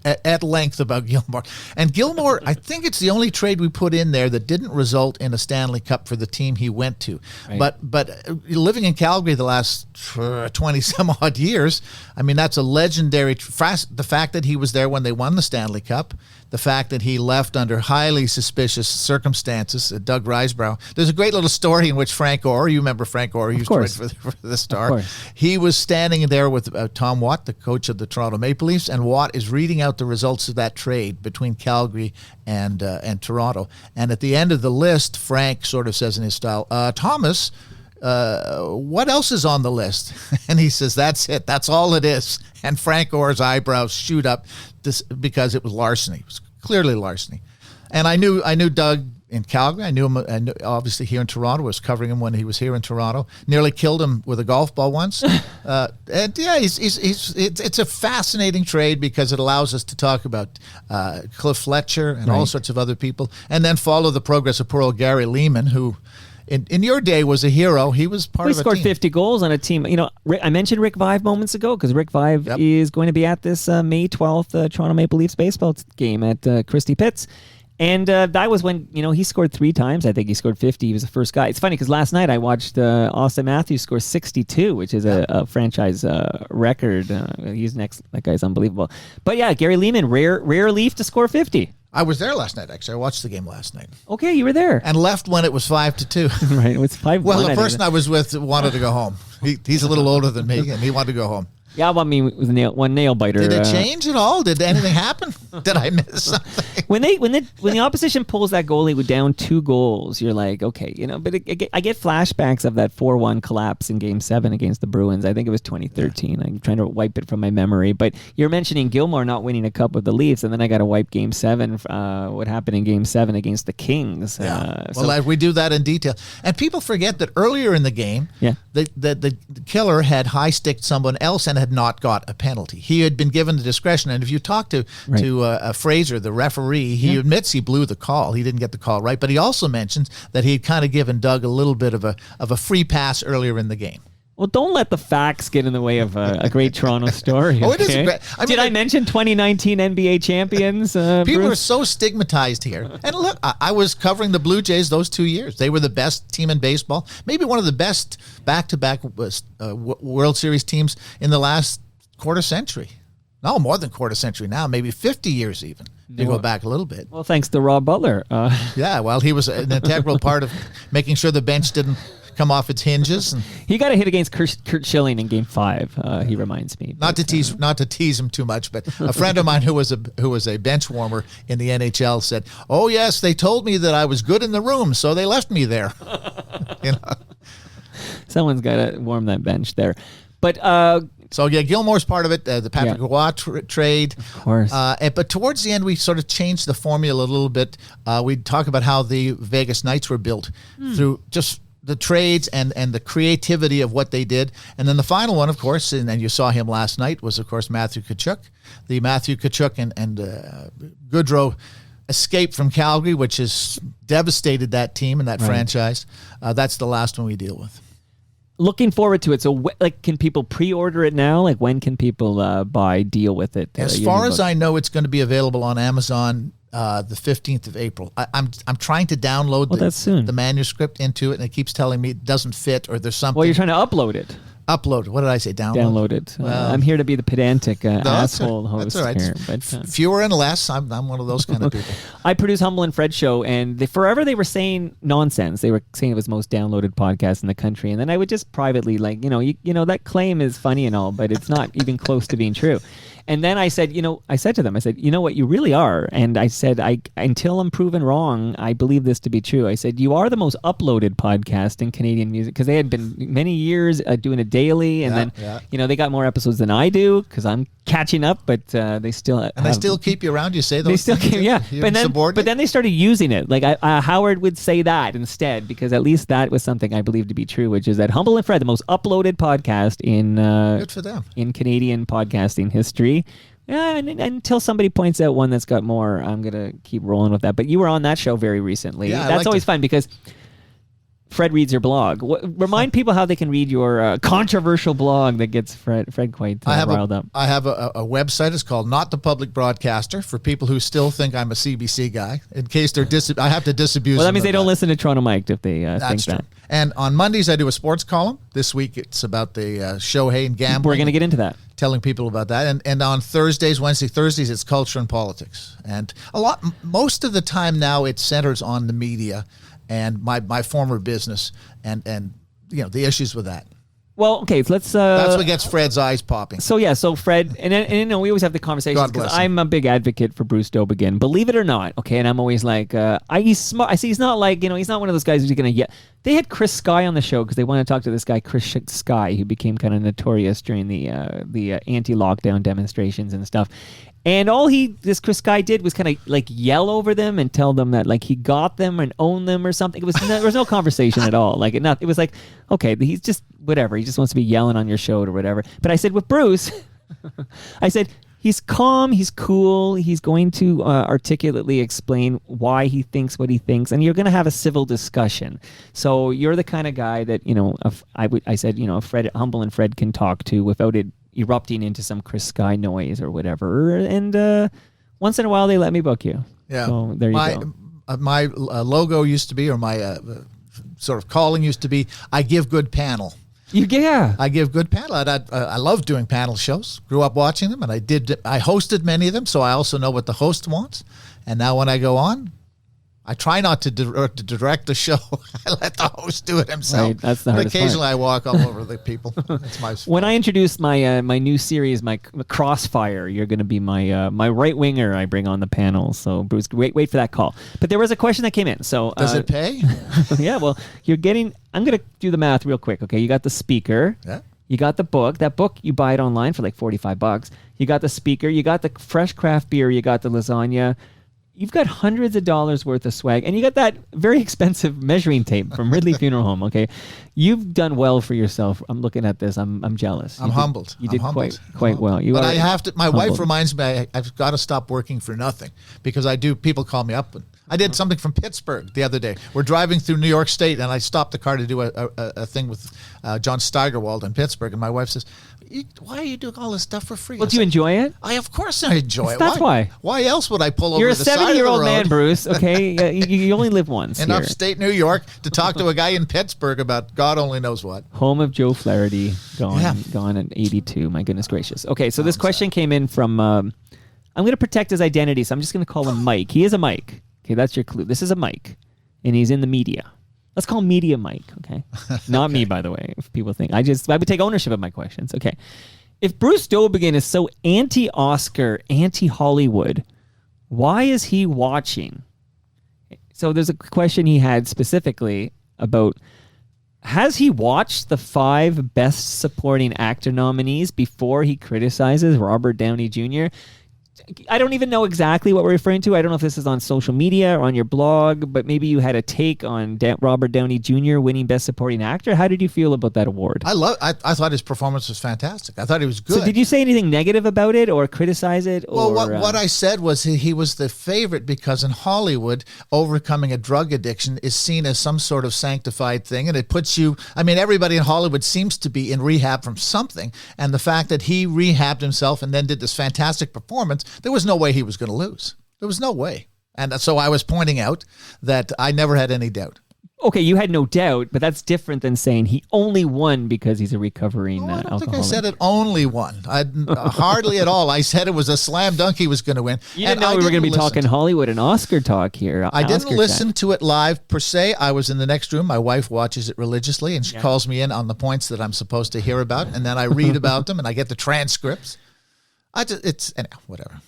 At length about Gilmore. And Gilmore, I think it's the only trade we put in there that didn't result in a Stanley Cup for the team he went to. Right. But living in Calgary the last 20 some odd years, I mean, that's a legendary, the fact that he was there when they won the Stanley Cup, the fact that he left under highly suspicious circumstances, Doug Risebrough. There's a great little story in which Frank Orr, you remember Frank Orr, used to write for the Star. He was standing there with Tom Watt, the coach of the Toronto Maple Leafs, and Watt is reading out the results of that trade between Calgary and Toronto. And at the end of the list, Frank sort of says in his style, Thomas, what else is on the list? And he says, that's it. That's all it is. And Frank Orr's eyebrows shoot up because it was larceny. It was clearly larceny. And I knew Doug in Calgary. I knew him, and obviously here in Toronto. I was covering him when he was here in Toronto. Nearly killed him with a golf ball once. And yeah, it's a fascinating trade because it allows us to talk about Cliff Fletcher and all sorts of other people, and then follow the progress of poor old Gary Lehman, who in your day was a hero. He was part of a team. He scored 50 goals on a team. You know, I mentioned Rick Vive moments ago because Rick Vive is going to be at this May 12th Toronto Maple Leafs baseball game at Christie Pitts. And that was when, he scored 3 times. I think he scored 50. He was the first guy. It's funny because last night I watched Austin Matthews score 62, which is a franchise record. He's next. That guy's unbelievable. But yeah, Gary Lehman, rare Leaf to score 50. I was there last night, actually. I watched the game last night. Okay, you were there. And left when it was 5-2. Right, it was 5-1. Well, the person I was with wanted to go home. He's a little older than me, and he wanted to go home. Yeah, well, I mean, it was one nail biter. Did it change at all? Did anything happen? Did I miss something? When the opposition pulls that goalie with down 2 goals, you're like, okay, But I get flashbacks of that 4-1 collapse in Game 7 against the Bruins. I think it was 2013. I'm trying to wipe it from my memory. But you're mentioning Gilmore not winning a cup with the Leafs, and then I got to wipe Game 7. What happened in Game 7 against the Kings? Yeah. We do that in detail, and people forget that earlier in the game, the killer had high-sticked someone else and had not got a penalty. He had been given the discretion, and if you talk to Fraser, the referee, he admits he blew the call. He didn't get the call right, but he also mentions that he had kind of given Doug a little bit of a free pass earlier in the game. Well, don't let the facts get in the way of a great Toronto story. Okay? Oh, it is great. Did I mention 2019 NBA champions? People Bruce? are so stigmatized here. And look, I was covering the Blue Jays those 2 years. They were the best team in baseball, maybe one of the best back-to-back World Series teams in the last quarter century. No, more than quarter century now, maybe 50 years even. To go back a little bit. Well, thanks to Rob Butler. Yeah, well, he was an integral part of making sure the bench didn't come off its hinges. And he got a hit against Kurt Schilling in Game 5. He reminds me. Not to tease him too much, but a friend of mine who was a bench warmer in the NHL said, "Oh yes, they told me that I was good in the room, so they left me there." Someone's got to warm that bench there, but. So, yeah, Gilmore's part of it, the Patrick Roy trade. Of course. But towards the end, we sort of changed the formula a little bit. We talk about how the Vegas Knights were built through just the trades and the creativity of what they did. And then the final one, of course, and you saw him last night, was, of course, Matthew Tkachuk. The Matthew Tkachuk and Goodrow escape from Calgary, which has devastated that team and that franchise. That's the last one we deal with. Looking forward to it. So, can people pre-order it now? Like, when can people deal with it? As far as I know, it's going to be available on Amazon the 15th of April. I'm trying to download that's soon. the manuscript into it, and it keeps telling me it doesn't fit or there's something. Well, you're trying to upload it. Upload. What did I say? Download. Download it. I'm here to be the pedantic asshole host That's all right. here. But, fewer and less. I'm one of those kind of people. I produce Humble and Fred Show, and forever they were saying nonsense. They were saying it was the most downloaded podcast in the country, and then I would just privately, like, you know, that claim is funny and all, but it's not even close to being true. And then I said, I said to them, you know what, you really are. And I said, until I'm proven wrong, I believe this to be true. I said, you are the most uploaded podcast in Canadian music, because they had been many years doing it daily. And then, they got more episodes than I do because I'm catching up, but they still they still keep you around. You say those. They still keep, yeah. But then they started using it. Like Howard would say that instead, because at least that was something I believe to be true, which is that Humble and Fred, the most uploaded podcast in good for them in Canadian podcasting history. Yeah, and until somebody points out one that's got more, I'm gonna keep rolling with that. But you were on that show very recently. Yeah, that's always fun because Fred reads your blog. Remind people how they can read your controversial blog that gets Fred quite riled up. I have a website. It's called Not the Public Broadcaster, for people who still think I'm a CBC guy. In case they're I have to disabuse. Well, that them means they don't listen to Toronto Mike if they think true. that. And on Mondays I do a sports column. This week it's about the Shohei and gambling. We're going to get into that. Telling people about that. And on Wednesday, Thursdays, it's culture and politics. And most of the time now it centers on the media and my former business and the issues with that. Well, okay, so let's... that's what gets Fred's eyes popping. So Fred, and we always have the conversations because I'm a big advocate for Bruce Dowbiggin, believe it or not, okay, and I'm always like, he's smart. I see he's not like, he's not one of those guys who's going to get... They had Chris Sky on the show because they want to talk to this guy, Chris Sky, who became kind of notorious during the anti-lockdown demonstrations and stuff. And all this Chris Sky did was kind of like yell over them and tell them that like he got them and owned them or something. There was no conversation at all. Like it was like, okay, he's just whatever. He just wants to be yelling on your show or whatever. But I said with Bruce, I said he's calm, he's cool, he's going to articulately explain why he thinks what he thinks, and you're going to have a civil discussion. So you're the kind of guy that I said Fred, Humble and Fred can talk to without it erupting into some Chris Sky noise or whatever. And once in a while, they let me book you. Yeah. So there you go. My logo used to be, or my sort of calling used to be, I give good panel. I give good panel. I love doing panel shows. Grew up watching them, and I hosted many of them, so I also know what the host wants. And now when I go on, I try not to direct the show. I let the host do it himself. Right, that's the hardest occasionally part. I walk all over the people. That's my when I introduce my new series, my Crossfire, you're going to be my right winger I bring on the panel. So Bruce, wait for that call. But there was a question that came in. So does it pay? Yeah. Well, you're getting. I'm going to do the math real quick. Okay, you got the speaker. Yeah. You got the book. That book you buy it online for like $45. You got the speaker. You got the fresh craft beer. You got the lasagna. You've got hundreds of dollars worth of swag, and you got that very expensive measuring tape from Ridley Funeral Home. Okay, you've done well for yourself. I'm looking at this. I'm jealous. I'm humbled. You did humbled. quite well. But I have to. My wife reminds me I've got to stop working for nothing, because I do. People call me up. And I did something from Pittsburgh the other day. We're driving through New York State, and I stopped the car to do a thing with John Steigerwald in Pittsburgh, and my wife says, why are you doing all this stuff for free? Well, do you enjoy it? Of course I enjoy it. That's why. Why else would I pull You're over the side of the road? You're a 70-year-old man, Bruce, okay? you only live once in here. upstate New York to talk to a guy in Pittsburgh about God only knows what. Home of Joe Flaherty, gone at 82. My goodness gracious. Okay, so this question came in from... I'm going to protect his identity, so I'm just going to call him Mike. He is a Mike. Okay, that's your clue. This is a Mike, and he's in the media. Let's call him Media Mike, okay? Not me, by the way, if people think. I would take ownership of my questions. Okay. If Bruce Dowbiggin is so anti-Oscar, anti-Hollywood, why is he watching? So there's a question he had specifically about, has he watched the 5 Best Supporting Actor nominees before he criticizes Robert Downey Jr.? I don't even know exactly what we're referring to. I don't know if this is on social media or on your blog, but maybe you had a take on Robert Downey Jr. winning Best Supporting Actor. How did you feel about that award? I thought his performance was fantastic. I thought he was good. So did you say anything negative about it or criticize it? Well, what I said was he was the favorite because in Hollywood, overcoming a drug addiction is seen as some sort of sanctified thing, and it puts you... I mean, everybody in Hollywood seems to be in rehab from something, and the fact that he rehabbed himself and then did this fantastic performance, there was no way he was going to lose. There was no way. And so I was pointing out that I never had any doubt. Okay, you had no doubt, but that's different than saying he only won because he's a recovering I don't alcoholic. think I said it only won. Hardly at all. I said it was a slam dunk he was going to win. You didn't know we were going to be talking Hollywood and Oscar talk here. I didn't listen to it live per se. I was in the next room. My wife watches it religiously, and she calls me in on the points that I'm supposed to hear about, and then I read about them, and I get the transcripts. Anyhow, whatever.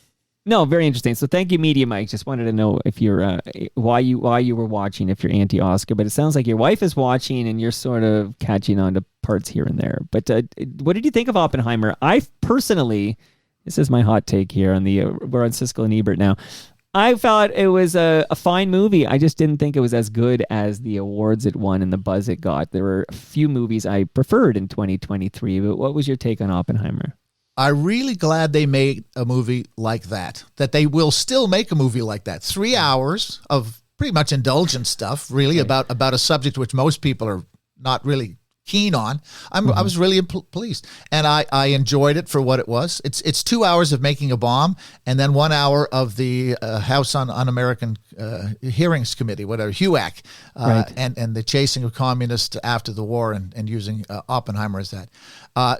No, very interesting. So thank you, Media Mike. Just wanted to know if you're why you were watching, if you're anti-Oscar. But it sounds like your wife is watching, and you're sort of catching on to parts here and there. But what did you think of Oppenheimer? I personally, this is my hot take here on we're on Siskel and Ebert now. I thought it was a fine movie. I just didn't think it was as good as the awards it won and the buzz it got. There were a few movies I preferred in 2023. But what was your take on Oppenheimer? I'm really glad they made a movie like that they will still make a movie like that. 3 hours of pretty much indulgent stuff, really, about a subject which most people are not really keen on. I was really pleased, and I enjoyed it for what it was. It's 2 hours of making a bomb, and then 1 hour of the House on Un-American Hearings Committee, whatever, HUAC, and the chasing of communists after the war, and using Oppenheimer as that. A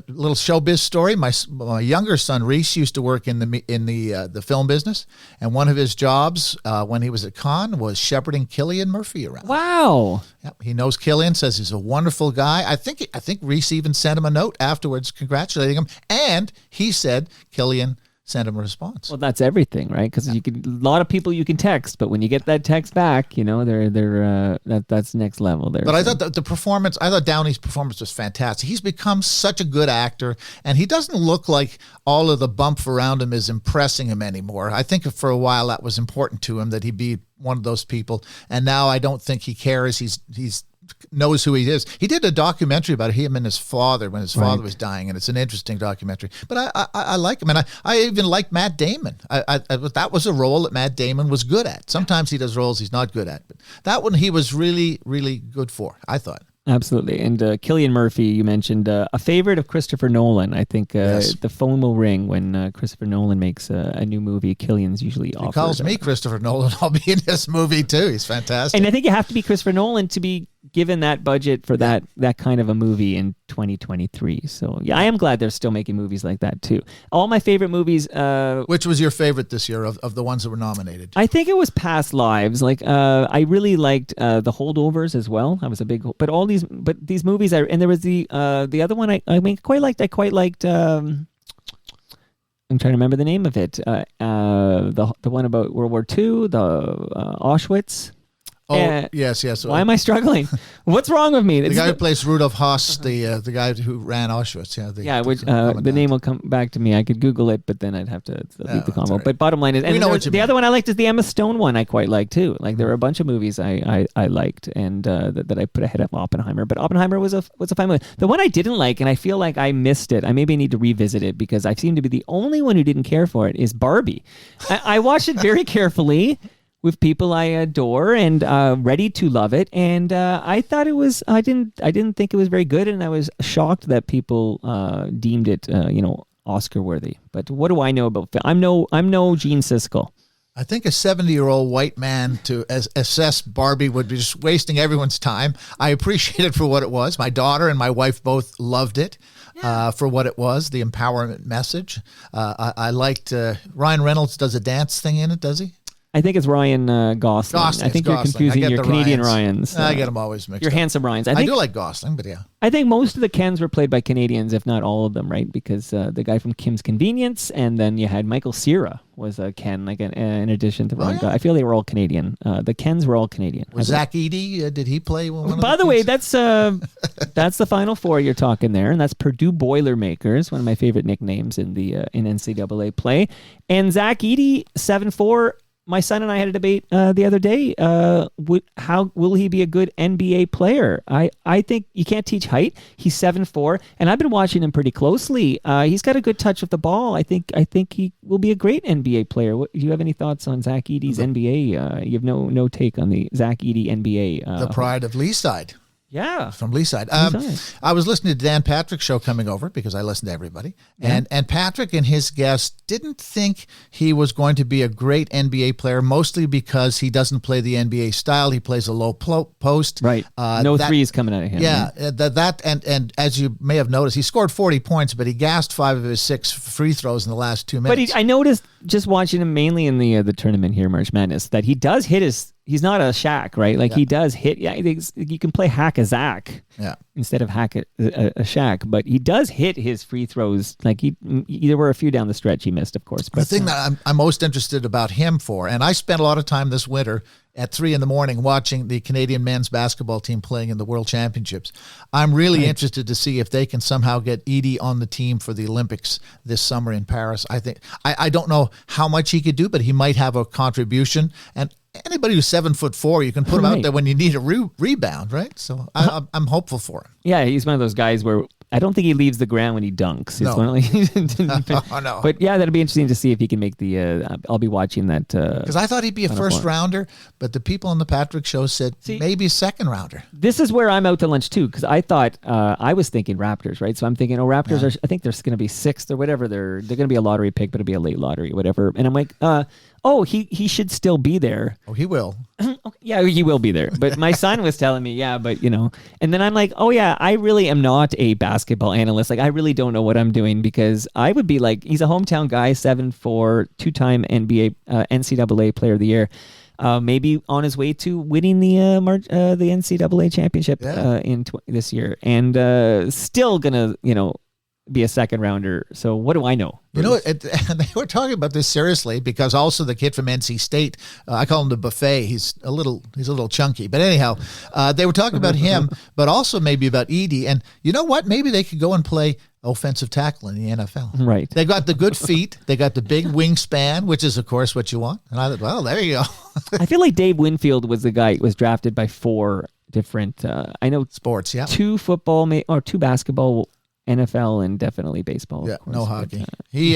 little showbiz story. My younger son Reese used to work in the film business, and one of his jobs when he was at Cannes was shepherding Cillian Murphy around. Wow. Yep, he knows Cillian, says he's a wonderful guy. I think Reese even sent him a note afterwards congratulating him, and he said Cillian sent him a response. Well, that's everything, right? Because a lot of people you can text, but when you get that text back, that's next level there. But I thought the performance, Downey's performance was fantastic. He's become such a good actor, and he doesn't look like all of the bump around him is impressing him anymore. I think for a while that was important to him, that he be one of those people, and now I don't think he cares. He's knows who he is. He did a documentary about him and his father when his father was dying, and it's an interesting documentary. But I like him, and I even like Matt Damon. That was a role that Matt Damon was good at. Sometimes he does roles he's not good at, but that one he was really, really good for, I thought. Absolutely. And Cillian Murphy, you mentioned a favorite of Christopher Nolan. I think yes. The phone will ring when Christopher Nolan makes a new movie. Cillian's usually offered. He calls me Christopher Nolan. I'll be in this movie too. He's fantastic. And I think you have to be Christopher Nolan to be given that budget for that kind of a movie in 2023. So yeah, I am glad they're still making movies like that too. All my favorite movies. Which was your favorite this year of the ones that were nominated? I think it was Past Lives. Like I really liked The Holdovers as well. I was a big, but these movies and there was the other one I quite liked. I quite liked. I'm trying to remember the name of it. The one about World War II, the Auschwitz. Oh, yes. Why am I struggling? What's wrong with me? The guy who plays Rudolf Haas, the guy who ran Auschwitz. The name will come back to me. I could Google it, but then I'd have to leave the combo. Right. But bottom line is, and the other one I liked is the Emma Stone one. I quite liked too. Like there were a bunch of movies I liked and that I put ahead of Oppenheimer. But Oppenheimer was a fine movie. The one I didn't like, and I feel like I missed it. I maybe need to revisit it because I seem to be the only one who didn't care for it. Is Barbie? I watched it very carefully with people I adore and ready to love it, and I thought it was. I didn't think it was very good, and I was shocked that people deemed it, Oscar worthy. But what do I know about film? I'm no Gene Siskel. I think a 70-year-old white man to assess Barbie would be just wasting everyone's time. I appreciate it for what it was. My daughter and my wife both loved it. For what it was, the empowerment message. I liked Ryan Reynolds does a dance thing in it, does he? I think it's Ryan Gosling. I think you're confusing your Canadian Ryans. I get them always mixed Your up. handsome Ryans. I do like Gosling, but yeah. I think most of the Kens were played by Canadians, if not all of them, right? Because the guy from Kim's Convenience, and then you had Michael Cera was a Ken, like in addition to Ron. I feel they were all Canadian. The Kens were all Canadian. Was Zach Eady? Did he play one of By the way, that's the Final Four you're talking there, and that's Purdue Boilermakers, one of my favorite nicknames in the in NCAA play. And Zach Eady, 7'4". My son and I had a debate the other day. How will he be a good NBA player? I think you can't teach height. He's 7'4", and I've been watching him pretty closely. He's got a good touch of the ball. I think he will be a great NBA player. Do you have any thoughts on Zach Eady's NBA? You have no take on the Zach Eady NBA. The pride of Leaside. Yeah. From Leaside. Leaside. I was listening to Dan Patrick's show coming over because I listen to everybody. And Patrick and his guest didn't think he was going to be a great NBA player, mostly because he doesn't play the NBA style. He plays a low post. Right. No threes coming out of him. Yeah. Right? And as you may have noticed, he scored 40 points, but he gassed 5 of his 6 free throws in the last 2 minutes. But I noticed just watching him mainly in the tournament here, March Madness, that he does hit he's not a Shaq, right? Like he does hit. Yeah, you can play hack a Zach instead of hack a Shaq, but he does hit his free throws. Like there were a few down the stretch he missed, of course. But the thing that I'm most interested about him for, and I spent a lot of time this winter at 3 a.m. watching the Canadian men's basketball team playing in the World Championships. I'm really interested to see if they can somehow get Edie on the team for the Olympics this summer in Paris. I think I don't know how much he could do, but he might have a contribution. And anybody who's 7'4", you can put him out there when you need a rebound, right? So I'm hopeful for him. Yeah, he's one of those guys where I don't think he leaves the ground when he dunks. No. No. But yeah, that'll be interesting to see if he can make the. I'll be watching that. Because I thought he'd be a first rounder, but the people on the Patrick show said maybe a second rounder. This is where I'm out to lunch too, because I thought I was thinking Raptors, right? So I'm thinking, Raptors are. I think they're going to be 6th or whatever. They're going to be a lottery pick, but it'll be a late lottery, whatever. And I'm like, he should still be there. Oh, he will. Yeah, he will be there. But my son was telling me, but and then I'm like, I really am not a basketball analyst. Like, I really don't know what I'm doing, because I would be like, he's a hometown guy, 7'4", 2-time NCAA player of the year. Maybe on his way to winning the NCAA championship this year, and still gonna be a second rounder. So what do I know? And they were talking about this seriously, because also the kid from NC State, I call him the buffet. He's a little chunky, but anyhow, they were talking about him, but also maybe about Edie. And you know what? Maybe they could go and play offensive tackle in the NFL. Right. They got the good feet. They got the big wingspan, which is of course what you want. And I thought, well, there you go. I feel like Dave Winfield was the guy who was drafted by 4 different, I know sports. Yeah. 2 football or 2 basketball, NFL, and definitely baseball. Yeah, of course, no hockey. He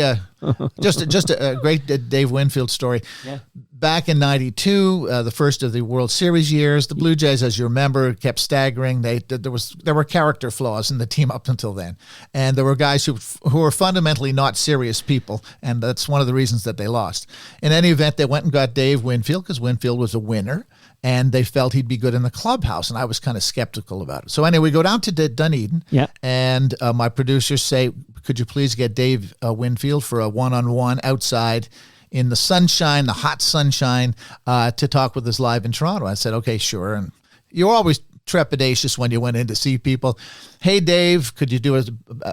just a great Dave Winfield story. Yeah. Back in '92, the first of the World Series years, the Blue Jays, as you remember, kept staggering. There were character flaws in the team up until then, and there were guys who were fundamentally not serious people, and that's one of the reasons that they lost. In any event, they went and got Dave Winfield because Winfield was a winner, and they felt he'd be good in the clubhouse, and I was kind of skeptical about it. So anyway, we go down to Dunedin, and my producers say, could you please get Dave Winfield for a one-on-one outside in the sunshine, the hot sunshine, to talk with us live in Toronto? I said, okay, sure. And you're always trepidatious when you went in to see people. Hey, Dave, could you do it?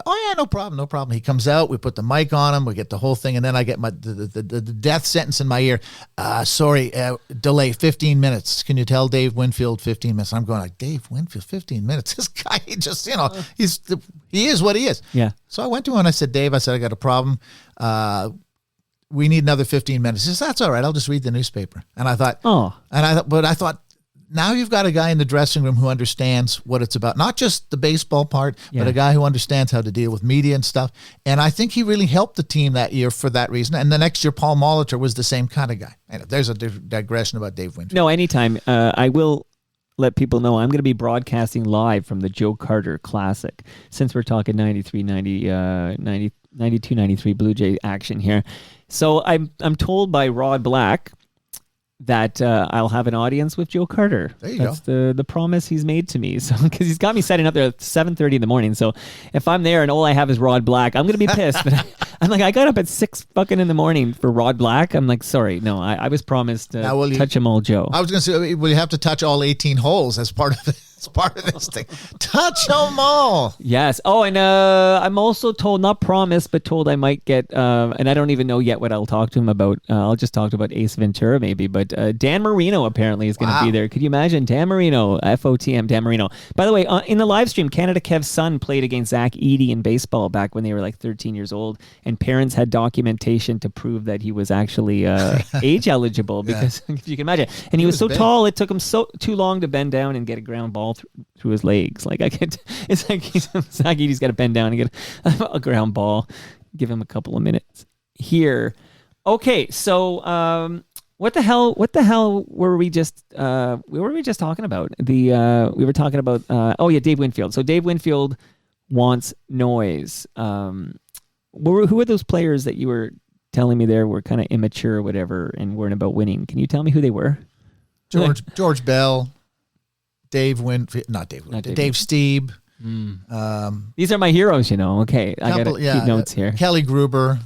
Oh, yeah, no problem. He comes out. We put the mic on him. We get the whole thing. And then I get the death sentence in my ear. Sorry, delay 15 minutes. Can you tell Dave Winfield 15 minutes? I'm going like, Dave Winfield, 15 minutes? This guy, he just, he is what he is. Yeah. So I went to him and I said, Dave, I got a problem. We need another 15 minutes. He says, that's all right. I'll just read the newspaper. And I thought, I thought, now you've got a guy in the dressing room who understands what it's about, not just the baseball part, but a guy who understands how to deal with media and stuff. And I think he really helped the team that year for that reason. And the next year, Paul Molitor was the same kind of guy. And there's a digression about Dave Winfield. No, anytime. I will let people know I'm going to be broadcasting live from the Joe Carter Classic, since we're talking 92, 93 Blue Jay action here. So I'm told by Rod Black that I'll have an audience with Joe Carter. There you That's the promise he's made to me. So because he's got me setting up there at 7:30 in the morning. So if I'm there and all I have is Rod Black, I'm gonna be pissed. But I'm like, I got up at 6 fucking in the morning for Rod Black. I'm like, sorry, no, I was promised to touch them all, Joe. I was gonna say, will you have to touch all 18 holes as part of it? It's part of this thing. Touch them all. Yes. Oh, and I'm also told, not promised, but told I might get, and I don't even know yet what I'll talk to him about. I'll just talk about Ace Ventura maybe, but Dan Marino apparently is going to be there. Could you imagine? Dan Marino, FOTM, Dan Marino. By the way, in the live stream, Canada Kev's son played against Zach Edey in baseball back when they were like 13 years old, and parents had documentation to prove that he was actually age eligible, because if you can imagine. And he was so big. Tall, it took him too long to bend down and get a ground ball through his legs. Like it's like Zach Edey's got to bend down and get a ground ball. Give him a couple of minutes here. Okay, so What the hell? What the hell were we just? What were we just talking about? We were talking about. Dave Winfield. So Dave Winfield wants noise. Who are those players that you were telling me there were kind of immature or whatever and weren't about winning? Can you tell me who they were? George Bell, Dave Winfield, Dave Steeb. These are my heroes, Okay, I got to keep notes here. Kelly Gruber.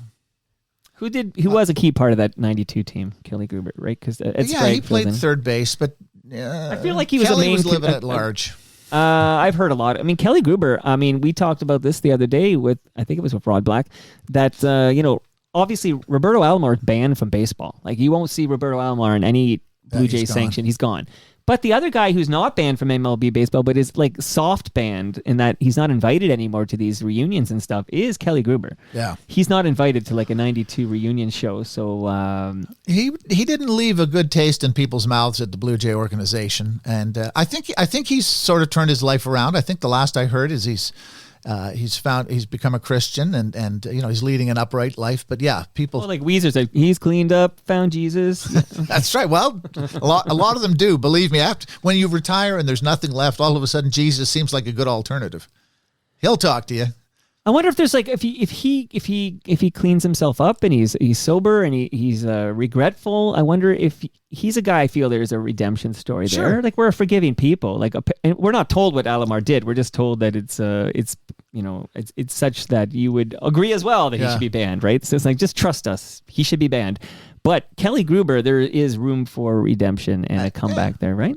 Who was a key part of that 92 team? Kelly Gruber, right? Because he played third base, but I feel like he was Kelly a main was living at large. I've heard a lot. I mean, Kelly Gruber. I mean, we talked about this the other day with Rod Black. That obviously Roberto Alomar is banned from baseball. Like you won't see Roberto Alomar in any Blue Jays sanction. He's gone. But the other guy who's not banned from MLB baseball, but is like soft banned in that he's not invited anymore to these reunions and stuff, is Kelly Gruber. Yeah, he's not invited to like a 92 reunion show. So he didn't leave a good taste in people's mouths at the Blue Jay organization, and I think he's sort of turned his life around. I think the last I heard is he's become a Christian and he's leading an upright life. But yeah, people like Weezer's like he's cleaned up, found Jesus. That's right. Well, a lot of them do. Believe me, when you retire and there's nothing left, all of a sudden Jesus seems like a good alternative. He'll talk to you. I wonder if there's like if he cleans himself up and he's sober and he's regretful. I wonder if he's a guy. I feel there's a redemption story there. Sure. Like we're a forgiving people. And we're not told what Alomar did. We're just told that it's such that you would agree as well that he should be banned, right? So it's like just trust us. He should be banned. But Kelly Gruber, there is room for redemption and a comeback there, right?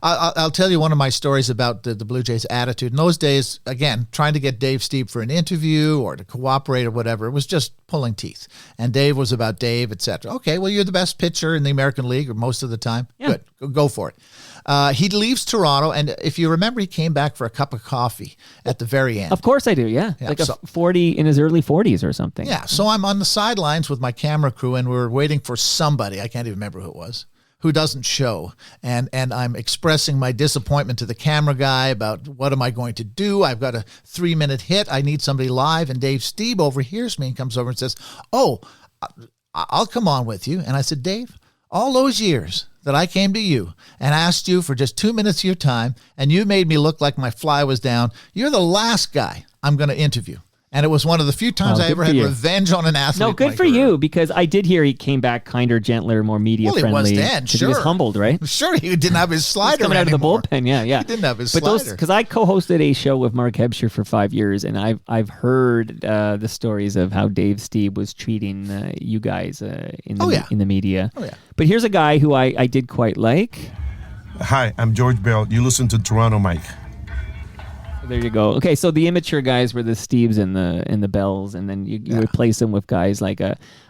I'll tell you one of my stories about the Blue Jays' attitude. In those days, again, trying to get Dave Steeb for an interview or to cooperate or whatever, it was just pulling teeth. And Dave was about Dave, etc. Okay, well, you're the best pitcher in the American League most of the time. Yeah. Good, go for it. He leaves Toronto, and if you remember, he came back for a cup of coffee at the very end. Of course I do, yeah. Like 40 in his early 40s or something. Yeah, so I'm on the sidelines with my camera crew, and we're waiting for somebody, I can't even remember who it was, who doesn't show. And I'm expressing my disappointment to the camera guy about what am I going to do? I've got a 3-minute hit. I need somebody live. And Dave Steeb overhears me and comes over and says, "Oh, I'll come on with you." And I said, "Dave, all those years that I came to you and asked you for just 2 minutes of your time, and you made me look like my fly was down, you're the last guy I'm going to interview." And it was one of the few times I ever had revenge on an athlete. No, good for you, because I did hear he came back kinder, gentler, more media-friendly. Well, he was then, sure. He was humbled, right? Sure, he didn't have his slider coming out anymore. of the bullpen, yeah. He didn't have his slider. Because I co-hosted a show with Mark Hebscher for 5 years, and I've heard the stories of how Dave Steeb was treating you guys in the media. Oh, yeah. But here's a guy who I did quite like. Hi, I'm George Bell. You listen to Toronto Mike. There you go. Okay, so the immature guys were the Steves and the Bells, and then you replace them with guys like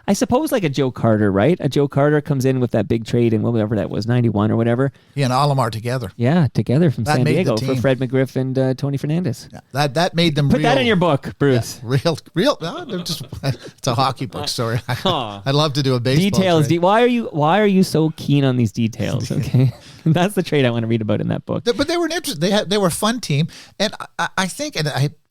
I suppose like a Joe Carter, right? A Joe Carter comes in with that big trade in whatever that was, 91 or whatever. He and Alomar together. Yeah, together from San Diego for Fred McGriff and Tony Fernandez. Yeah, that made them Put that in your book, Bruce. Yeah, real. No, it's a hockey book story. I'd love to do a baseball details. trade. Why are you so keen on these details? Okay, that's the trade I want to read about in that book. But they were an interesting. They were a fun team, and I think,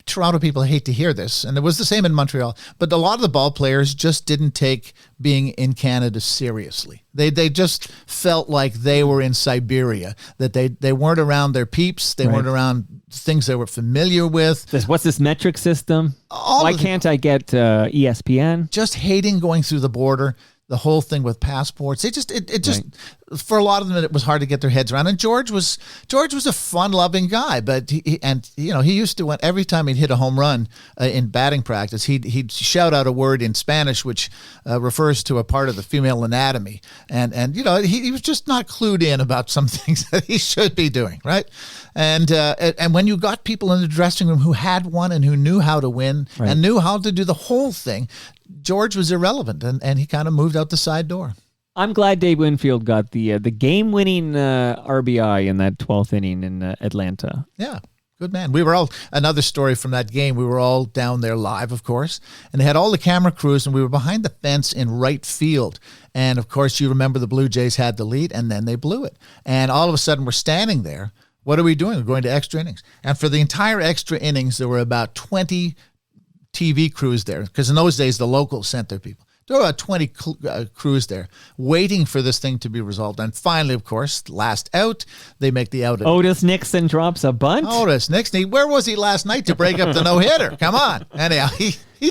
Toronto people hate to hear this, and it was the same in Montreal, but a lot of the ball players just didn't take being in Canada seriously. They just felt like they were in Siberia, that they weren't around their peeps, they weren't around things they were familiar with. What's this metric system? Why can't I get ESPN? Just hating going through the border. The whole thing with passports, it just for a lot of them it was hard to get their heads around. And George was a fun-loving guy, but he used to, every time he'd hit a home run in batting practice, he'd shout out a word in Spanish which refers to a part of the female anatomy, and he was just not clued in about some things that he should be doing, right? And when you got people in the dressing room who had won and who knew how to win and knew how to do the whole thing, George was irrelevant, and he kind of moved out the side door. I'm glad Dave Winfield got the game-winning RBI in that 12th inning in Atlanta. Yeah, good man. We were all, another story from that game, we were all down there live, of course, and they had all the camera crews, and we were behind the fence in right field. And, of course, you remember the Blue Jays had the lead, and then they blew it. And all of a sudden, we're standing there. What are we doing? We're going to extra innings. And for the entire extra innings, there were about 20 TV crews there, because in those days the locals sent their people. There were about 20 crews there waiting for this thing to be resolved. And finally, of course, last out, they make the out. Otis Nixon drops a bunt. Otis Nixon, where was he last night to break up the no-hitter? Come on. Anyhow,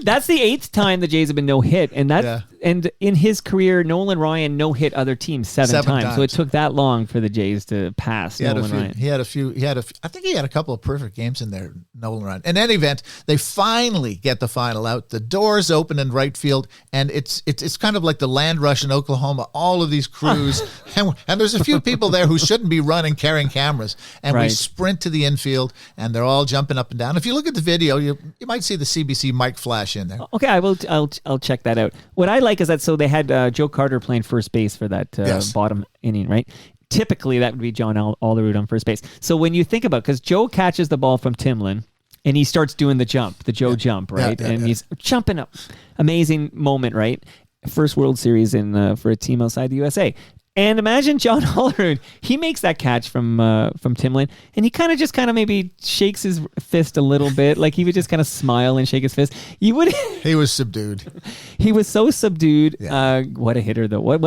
That's the 8th time the Jays have been no-hit. And Yeah. and in his career, Nolan Ryan no-hit other teams seven times. So it took that long for the Jays to pass Nolan Ryan. I think he had a couple of perfect games in there, Nolan Ryan. In any event, they finally get the final out. The doors open in right field, and it's kind of like the land rush in Oklahoma. All of these crews, and there's a few people there who shouldn't be running, carrying cameras. And we Right. sprint to the infield, and they're all jumping up and down. If you look at the video, you might see the CBC mic flash in there. Okay, I'll check that out. What I like is that they had Joe Carter playing first base for that Yes. bottom inning, right? Typically, that would be John Alderud on first base. So when you think about, because Joe catches the ball from Timlin, and he starts doing the jump, the Joe jump, right? He's jumping up. Amazing moment, right? First World Series for a team outside the USA. And imagine John Alderud. He makes that catch from Timlin, and he kind of maybe shakes his fist a little bit, like he would just kind of smile and shake his fist. You would. He was subdued. He was so subdued. Yeah. What a hitter, though. What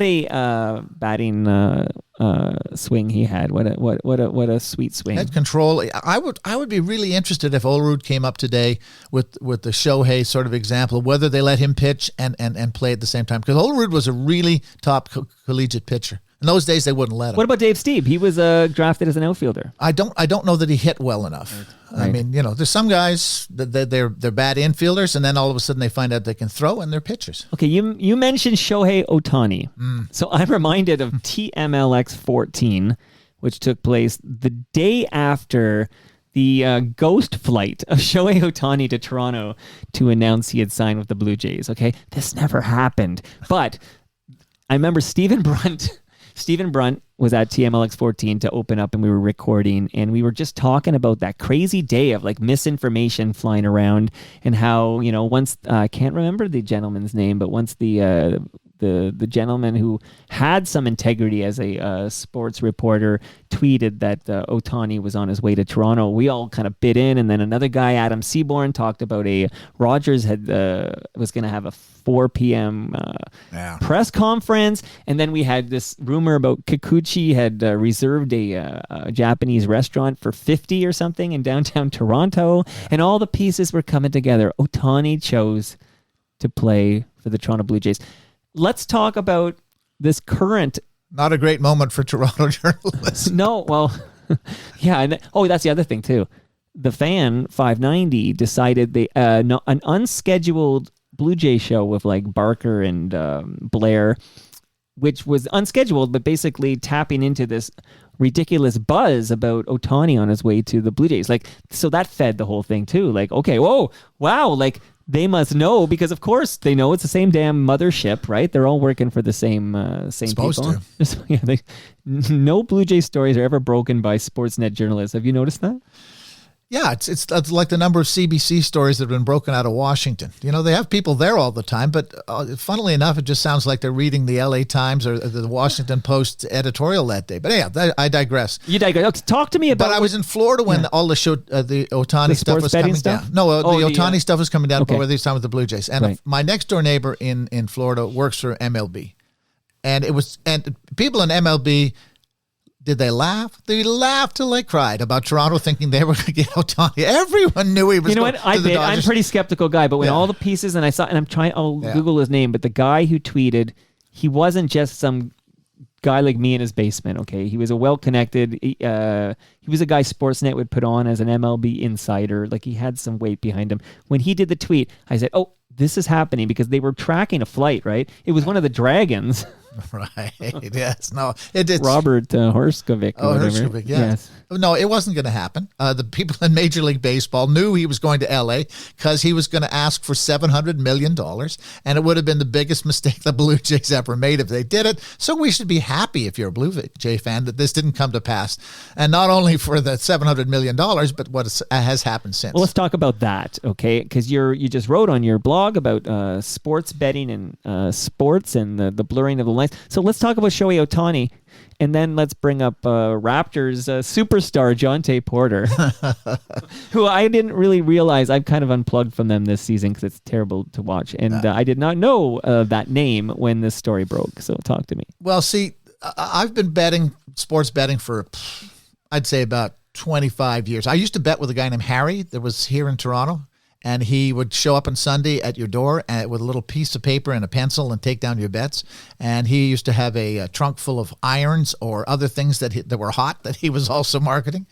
a batting swing he had. What a sweet swing. Head control. I would be really interested if Olerud came up today with the Shohei sort of example, whether they let him pitch and play at the same time. Because Olerud was a really top collegiate pitcher. In those days, they wouldn't let him. What about Dave Stieb? He was drafted as an outfielder. I don't know that he hit well enough. Right. I mean, there's some guys that they're bad infielders, and then all of a sudden they find out they can throw, and they're pitchers. Okay, you mentioned Shohei Ohtani. So I'm reminded of TMLX 14, which took place the day after the ghost flight of Shohei Ohtani to Toronto to announce he had signed with the Blue Jays. Okay, this never happened. But I remember Stephen Brunt was at TMLX 14 to open up, and we were recording, and we were just talking about that crazy day of like misinformation flying around, and how, once I can't remember the gentleman's name, but once the gentleman who had some integrity as a sports reporter tweeted that Ohtani was on his way to Toronto, we all kind of bit in, and then another guy, Adam Seaborn, talked about Rogers was going to have a 4 p.m. Press conference, and then we had this rumor about Kikuchi had reserved a Japanese restaurant for 50 or something in downtown Toronto, and all the pieces were coming together. Ohtani chose to play for the Toronto Blue Jays. Let's talk about this current. Not a great moment for Toronto journalists. No, well, yeah. And that's the other thing too. The Fan 590 decided an unscheduled Blue Jay show with like Barker and Blair, which was unscheduled, but basically tapping into this ridiculous buzz about Ohtani on his way to the Blue Jays. Like, so that fed the whole thing too. Like, okay, whoa, wow, like. They must know, because of course they know it's the same damn mothership, right? They're all working for the same Supposed people. to. Yeah, no Blue Jay stories are ever broken by Sportsnet journalists. Have you noticed that? Yeah, it's like the number of CBC stories that have been broken out of Washington. They have people there all the time, but funnily enough, it just sounds like they're reading the LA Times or the Washington Post editorial that day. But yeah, I digress. You digress. Okay, talk to me about. But I was in Florida when all the Ohtani stuff was coming down. No, the Ohtani stuff was coming down over this time with the Blue Jays. And my next door neighbor in Florida works for MLB, and people in MLB. Did they laugh? They laughed till they cried about Toronto thinking they were going to get Ohtani. Everyone knew he was going to the Dodgers. I'm a pretty skeptical guy, but when all the pieces, and I saw, and I'll Google his name, but the guy who tweeted, he wasn't just some guy like me in his basement, okay? He was a well-connected, he was a guy Sportsnet would put on as an MLB insider. Like, he had some weight behind him. When he did the tweet, I said, oh, this is happening, because they were tracking a flight, right? It was one of the Dragons. Right. Yes. No. It's Robert Horskovic. Oh, Horskovic. Yes. No, it wasn't going to happen. The people in Major League Baseball knew he was going to L.A. because he was going to ask for $700 million, and it would have been the biggest mistake the Blue Jays ever made if they did it. So we should be happy, if you're a Blue Jay fan, that this didn't come to pass, and not only for the $700 million, but what has happened since. Well, let's talk about that, okay? Because you just wrote on your blog talk about sports betting and sports and the blurring of the lines. So let's talk about Shohei Ohtani, and then let's bring up Raptors superstar Jonte Porter, who I didn't really realize. I've kind of unplugged from them this season because it's terrible to watch, and I did not know that name when this story broke. So talk to me. Well, see, I've been sports betting for, I'd say, about 25 years. I used to bet with a guy named Harry that was here in Toronto, and he would show up on Sunday at your door with a little piece of paper and a pencil and take down your bets. And he used to have a trunk full of irons or other things that were hot that he was also marketing.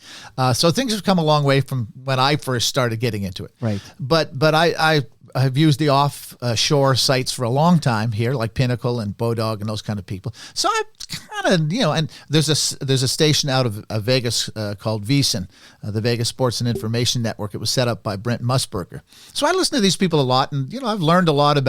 So things have come a long way from when I first started getting into it. Right. But I've used the offshore sites for a long time here, like Pinnacle and Bodog and those kind of people. So I kind of, and there's a station out of Vegas called VSiN, the Vegas Sports and Information Network. It was set up by Brent Musburger. So I listen to these people a lot, and I've learned a lot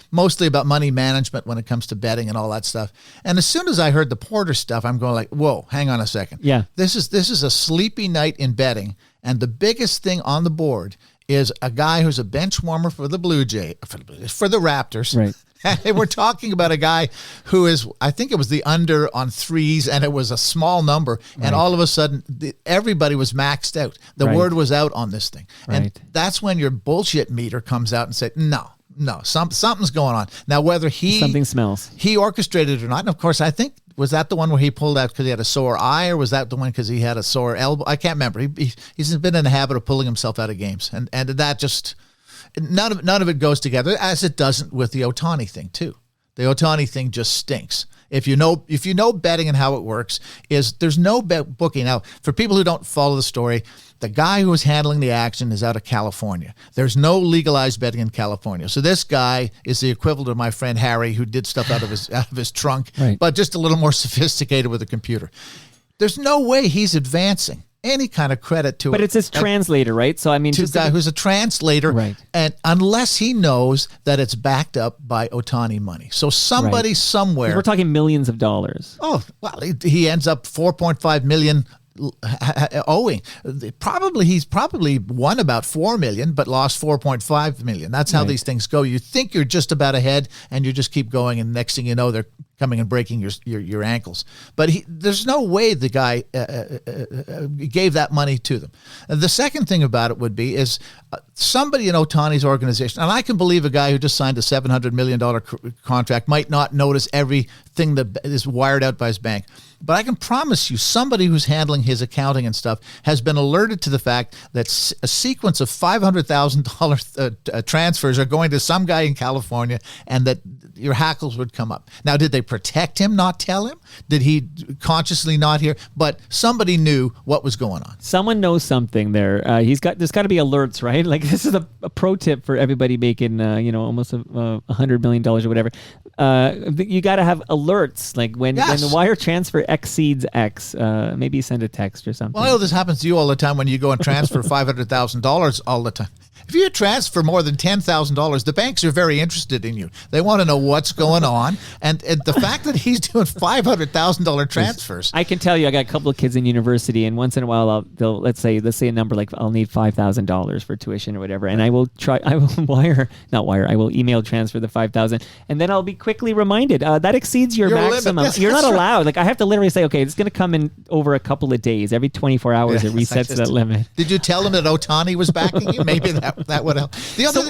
mostly about money management when it comes to betting and all that stuff. And as soon as I heard the Porter stuff, I'm going like, whoa, hang on a second. Yeah. This is a sleepy night in betting, and the biggest thing on the board is a guy who's a bench warmer for the for the Raptors. Right. And we're talking about a guy who is, I think it was the under on threes, and it was a small number. And all of a sudden, everybody was maxed out. The word was out on this thing. Right. And that's when your bullshit meter comes out and said, no, something's going on. Now, whether something smells. He orchestrated it or not. And of course, I think, was that the one where he pulled out because he had a sore eye, or was that the one because he had a sore elbow? I can't remember. He's been in the habit of pulling himself out of games. And that just, none of it goes together, as it doesn't with the Ohtani thing too. The Ohtani thing just stinks. If you know betting and how it works, there's no booking. Now, for people who don't follow the story, the guy who was handling the action is out of California. There's no legalized betting in California. So this guy is the equivalent of my friend Harry, who did stuff out of his trunk, right, but just a little more sophisticated with a computer. There's no way he's advancing any kind of credit to it. But it's his translator, right? So I mean, to a guy who's a translator, right? And unless he knows that it's backed up by Ohtani money, so somebody somewhere, we're talking millions of dollars. Oh well, he ends up $4.5 million owing. He's probably won about $4 million, but lost $4.5 million. That's how these things go. You think you're just about ahead, and you just keep going, and next thing you know, they're coming and breaking your ankles. But there's no way the guy gave that money to them. The second thing about it would be is somebody in Ohtani's organization, and I can believe a guy who just signed a $700 million contract might not notice everything that is wired out by his bank. But I can promise you somebody who's handling his accounting and stuff has been alerted to the fact that a sequence of $500,000 transfers are going to some guy in California, and that your hackles would come up. Now, did they protect him, not tell him? Did he consciously not hear? But somebody knew what was going on. Someone knows something there. There's got to be alerts, right? Like, this is a pro tip for everybody making, almost $100 million or whatever. You got to have alerts, like when the wire transfer exceeds X. Maybe send a text or something. Well, I know this happens to you all the time when you go and transfer $500,000 all the time. If you transfer more than $10,000, the banks are very interested in you. They want to know what's going on, and the fact that he's doing $500,000 transfers. I can tell you, I got a couple of kids in university, and once in a while, let's say a number like I'll need $5,000 for tuition or whatever, and I will email transfer the $5,000, and then I'll be quickly reminded that exceeds your maximum. Yes, you're not allowed. Like, I have to literally say, okay, it's going to come in over a couple of days. Every 24 hours, it resets that limit. Did you tell them that Ohtani was backing you? Maybe that would help. The other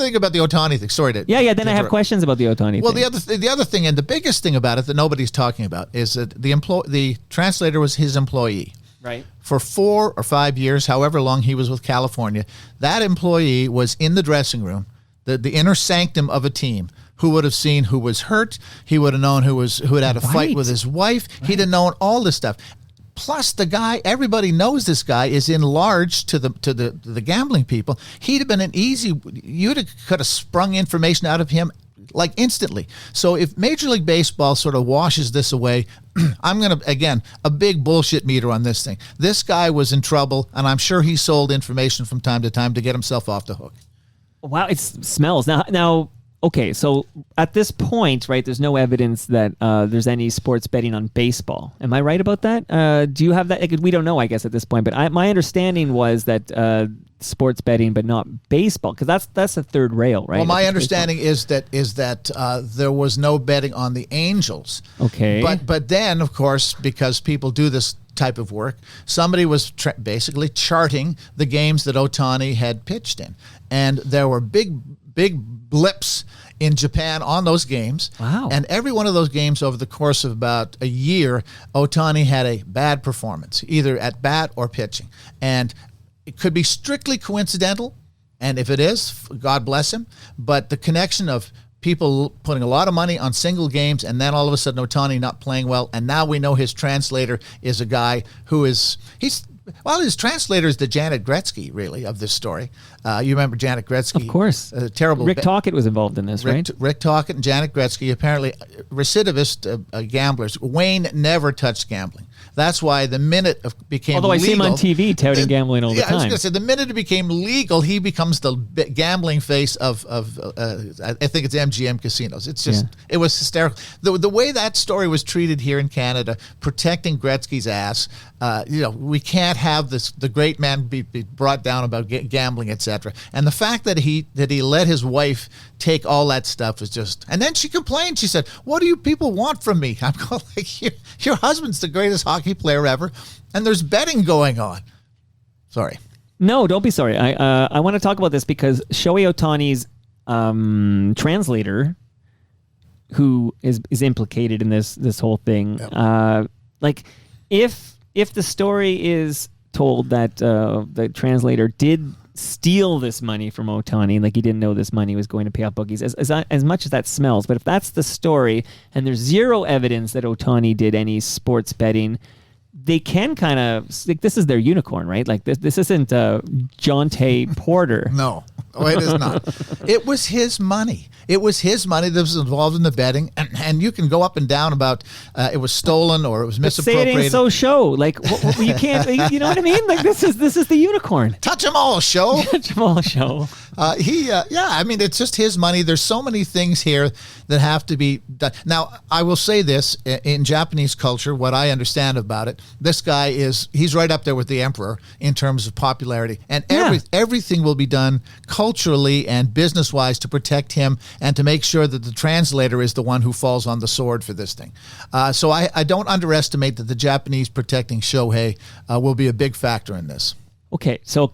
thing about the Ohtani thing. Sorry to Then I have questions about the Ohtani thing. Well, the other thing, and the biggest thing about it that nobody's talking about, is that the translator was his employee. Right. For 4 or 5 years, however long he was with California, that employee was in the dressing room, the inner sanctum of a team. Who would have seen who was hurt? He would have known who had a fight with his wife. Right. He'd have known all this stuff. Plus, the guy, everybody knows this guy is enlarged to the gambling people. He'd have been could have sprung information out of him like instantly. So if Major League Baseball sort of washes this away, I'm going to, again, a big bullshit meter on this thing. This guy was in trouble, and I'm sure he sold information from time to time to get himself off the hook. Wow, it smells. Now okay, so at this point, right, there's no evidence that there's any sports betting on baseball. Am I right about that? Do you have that? Like, we don't know, I guess, at this point. But my understanding was that sports betting, but not baseball, because that's the third rail, right? Well, my understanding is that there was no betting on the Angels. Okay. But then, of course, because people do this type of work, somebody was basically charting the games that Ohtani had pitched in, and there were big blips in Japan on those games. Wow. And every one of those games over the course of about a year, Ohtani had a bad performance, either at bat or pitching. And it could be strictly coincidental, and if it is, God bless him, but the connection of people putting a lot of money on single games and then all of a sudden Ohtani not playing well, and now we know his translator is a guy who his translator is the Janet Gretzky, really, of this story. You remember Janet Gretzky? Of course. Terrible. Rick Tocchet was involved in this, right? Rick Tocchet and Janet Gretzky, apparently recidivist gamblers. Wayne never touched gambling. That's why the minute it became Although legal, I see him on TV touting gambling all the time. I was going to say, the minute it became legal, he becomes the gambling face of I think it's MGM Casinos. It's just, It was hysterical. The way that story was treated here in Canada, protecting Gretzky's ass, we can't have the great man be brought down about gambling, etc. And the fact that he let his wife take all that stuff was just, and then she complained. She said, "What do you people want from me?" I'm going like, your husband's the greatest hockey player ever, and there's betting going on. Sorry. No, don't be sorry. I want to talk about this because Shohei Ohtani's translator, who is implicated in this whole thing, if the story is told that the translator did steal this money from Ohtani, like he didn't know this money was going to pay off bookies, as much as that smells, but if that's the story and there's zero evidence that Ohtani did any sports betting, they can kind of, like, this is their unicorn, right? Like this isn't Jonte Porter. No. Oh, it is not. It was his money. It was his money that was involved in the betting, and you can go up and down about it was stolen or it was misappropriated. Say it ain't so, show. Like you can't. You know what I mean? Like this is the unicorn. Touch them all, show. Touch them all, show. I mean, it's just his money. There's so many things here that have to be done. Now, I will say this, in Japanese culture, what I understand about it, this guy he's right up there with the emperor in terms of popularity, and everything will be done culturally and business-wise to protect him and to make sure that the translator is the one who falls on the sword for this thing. So I don't underestimate that the Japanese protecting Shohei will be a big factor in this. Okay, so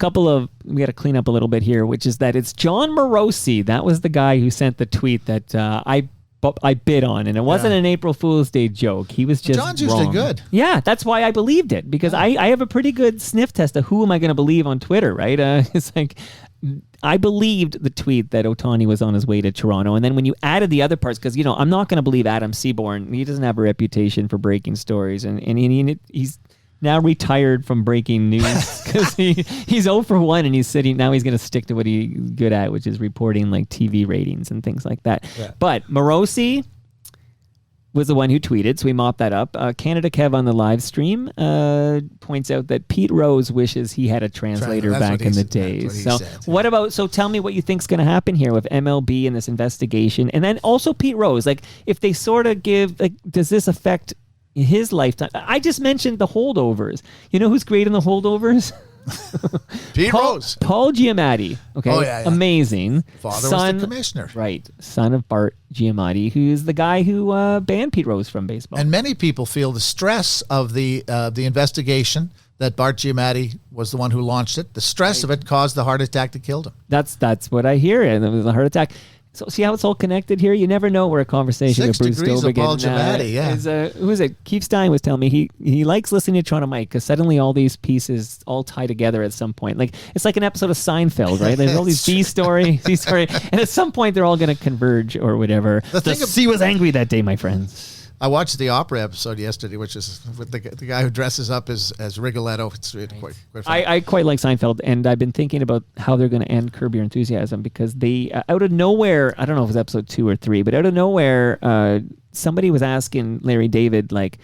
we got to clean up a little bit here, which is that it's John Morosi. That was the guy who sent the tweet that I bid on, and it wasn't an April Fool's Day joke. He was just John's usually wrong. good. Yeah, that's why I believed it, because I have a pretty good sniff test of who am I going to believe on Twitter, right? It's like I believed the tweet that Ohtani was on his way to Toronto, and then when you added the other parts, because I'm not going to believe Adam Seaborn. He doesn't have a reputation for breaking stories, and he's now retired from breaking news because he's 0 for 1 and he's sitting. Now he's going to stick to what he's good at, which is reporting like TV ratings and things like that. Yeah. But Morosi was the one who tweeted, so we mopped that up. Canada Kev on the live stream points out that Pete Rose wishes he had a translator back in the days. So tell me what you think's going to happen here with MLB and this investigation, and then also Pete Rose. Like, if they sort of give, like, does this affect his lifetime? I just mentioned the holdovers. You know who's great in the holdovers? Pete Rose. Paul Giamatti. Okay. Oh, yeah. Amazing. Father was the commissioner. Right. Son of Bart Giamatti, who's the guy who banned Pete Rose from baseball. And many people feel the stress of the investigation that Bart Giamatti was the one who launched it. The stress of it caused the heart attack that killed him. That's what I hear. And it was a heart attack. So see how it's all connected here? You never know where a conversation with Bruce Dowbiggin. Paul Giamatti, who is it? Keith Stein was telling me he likes listening to Toronto Mike because suddenly all these pieces all tie together at some point. Like, it's like an episode of Seinfeld, right? There's all these B story, and at some point they're all going to converge or whatever. He was angry that day, my friends. I watched the opera episode yesterday, which is with the guy who dresses up as Rigoletto. It's really quite fun. I quite like Seinfeld, and I've been thinking about how they're going to end Curb Your Enthusiasm, because they, out of nowhere, I don't know if it was episode 2 or 3, but out of nowhere, somebody was asking Larry David, like,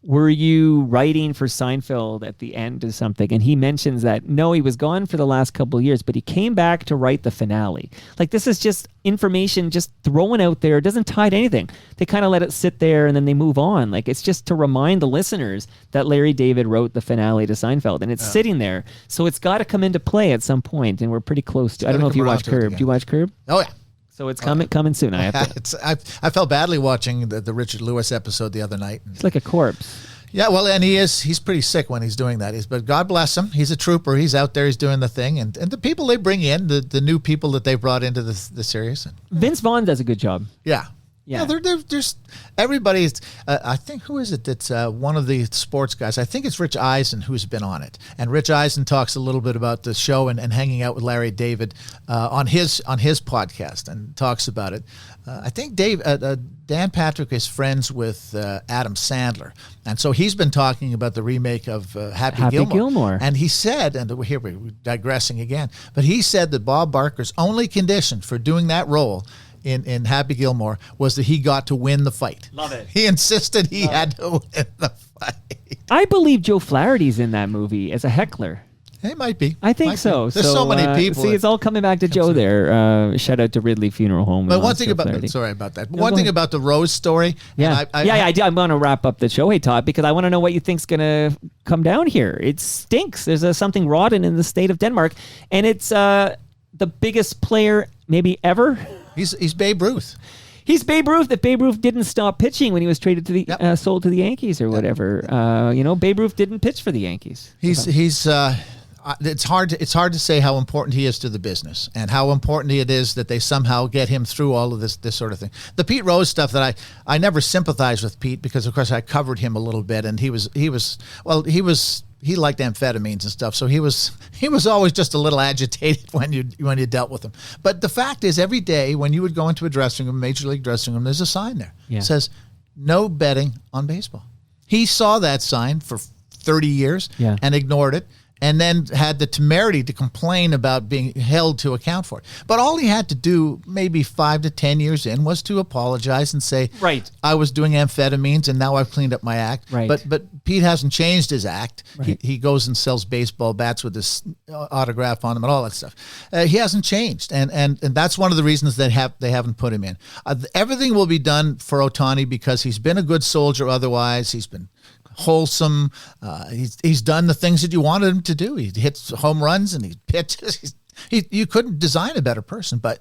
were you writing for Seinfeld at the end or something? And he mentions that, no, he was gone for the last couple of years, but he came back to write the finale. Like, this is just information just thrown out there. It doesn't tie to anything. They kind of let it sit there and then they move on. Like, it's just to remind the listeners that Larry David wrote the finale to Seinfeld, and it's sitting there. So it's got to come into play at some point, and we're pretty close to. I don't know if you watch Curb. Do you watch Curb? Oh, yeah. So it's coming soon. I have to. I felt badly watching the Richard Lewis episode the other night. It's like a corpse. Yeah, well, and he's pretty sick when he's doing that. But God bless him. He's a trooper. He's out there. He's doing the thing. And the people they bring in, the new people that they brought into the series. Vince Vaughn does a good job. Yeah. Yeah. There's everybody's. I think, who is it that's one of the sports guys? I think it's Rich Eisen who's been on it. And Rich Eisen talks a little bit about the show and hanging out with Larry David on his podcast and talks about it. I think Dan Patrick is friends with Adam Sandler. And so he's been talking about the remake of Happy Gilmore. And he said, and here we're digressing again, but he said that Bob Barker's only condition for doing that role in Happy Gilmore was that he got to win the fight. Love it. He insisted he had to win the fight. I believe Joe Flaherty's in that movie as a heckler. It might be. I think so. There's so many people. See, it's all coming back to Joe there. Shout out to Ridley Funeral Home. But one thing about that. One thing about the Rose story. Yeah, I'm going to wrap up the Shohei talk because I want to know what you think's going to come down here. It stinks. There's something rotten in the state of Denmark, and it's the biggest player maybe ever. He's Babe Ruth. He's Babe Ruth. If Babe Ruth didn't stop pitching when he was traded to the sold to the Yankees or whatever, Babe Ruth didn't pitch for the Yankees. It's hard to say how important he is to the business and how important it is that they somehow get him through all of this sort of thing. The Pete Rose stuff that I never sympathized with Pete because of course I covered him a little bit and he liked amphetamines and stuff, so he was always just a little agitated when you dealt with him. But the fact is, every day when you would go into a dressing room, major league dressing room, there's a sign there. It says no betting on baseball. He saw that sign for 30 years and ignored it, and then had the temerity to complain about being held to account for it. But all he had to do, maybe 5 to 10 years in, was to apologize and say, right, I was doing amphetamines and now I've cleaned up my act. Right. But Pete hasn't changed his act. Right. He goes and sells baseball bats with his autograph on them and all that stuff. He hasn't changed. And that's one of the reasons they haven't put him in. Everything will be done for Ohtani because he's been a good soldier otherwise. He's been wholesome. He's done the things that you wanted him to do. He hits home runs and he pitches. You couldn't design a better person, but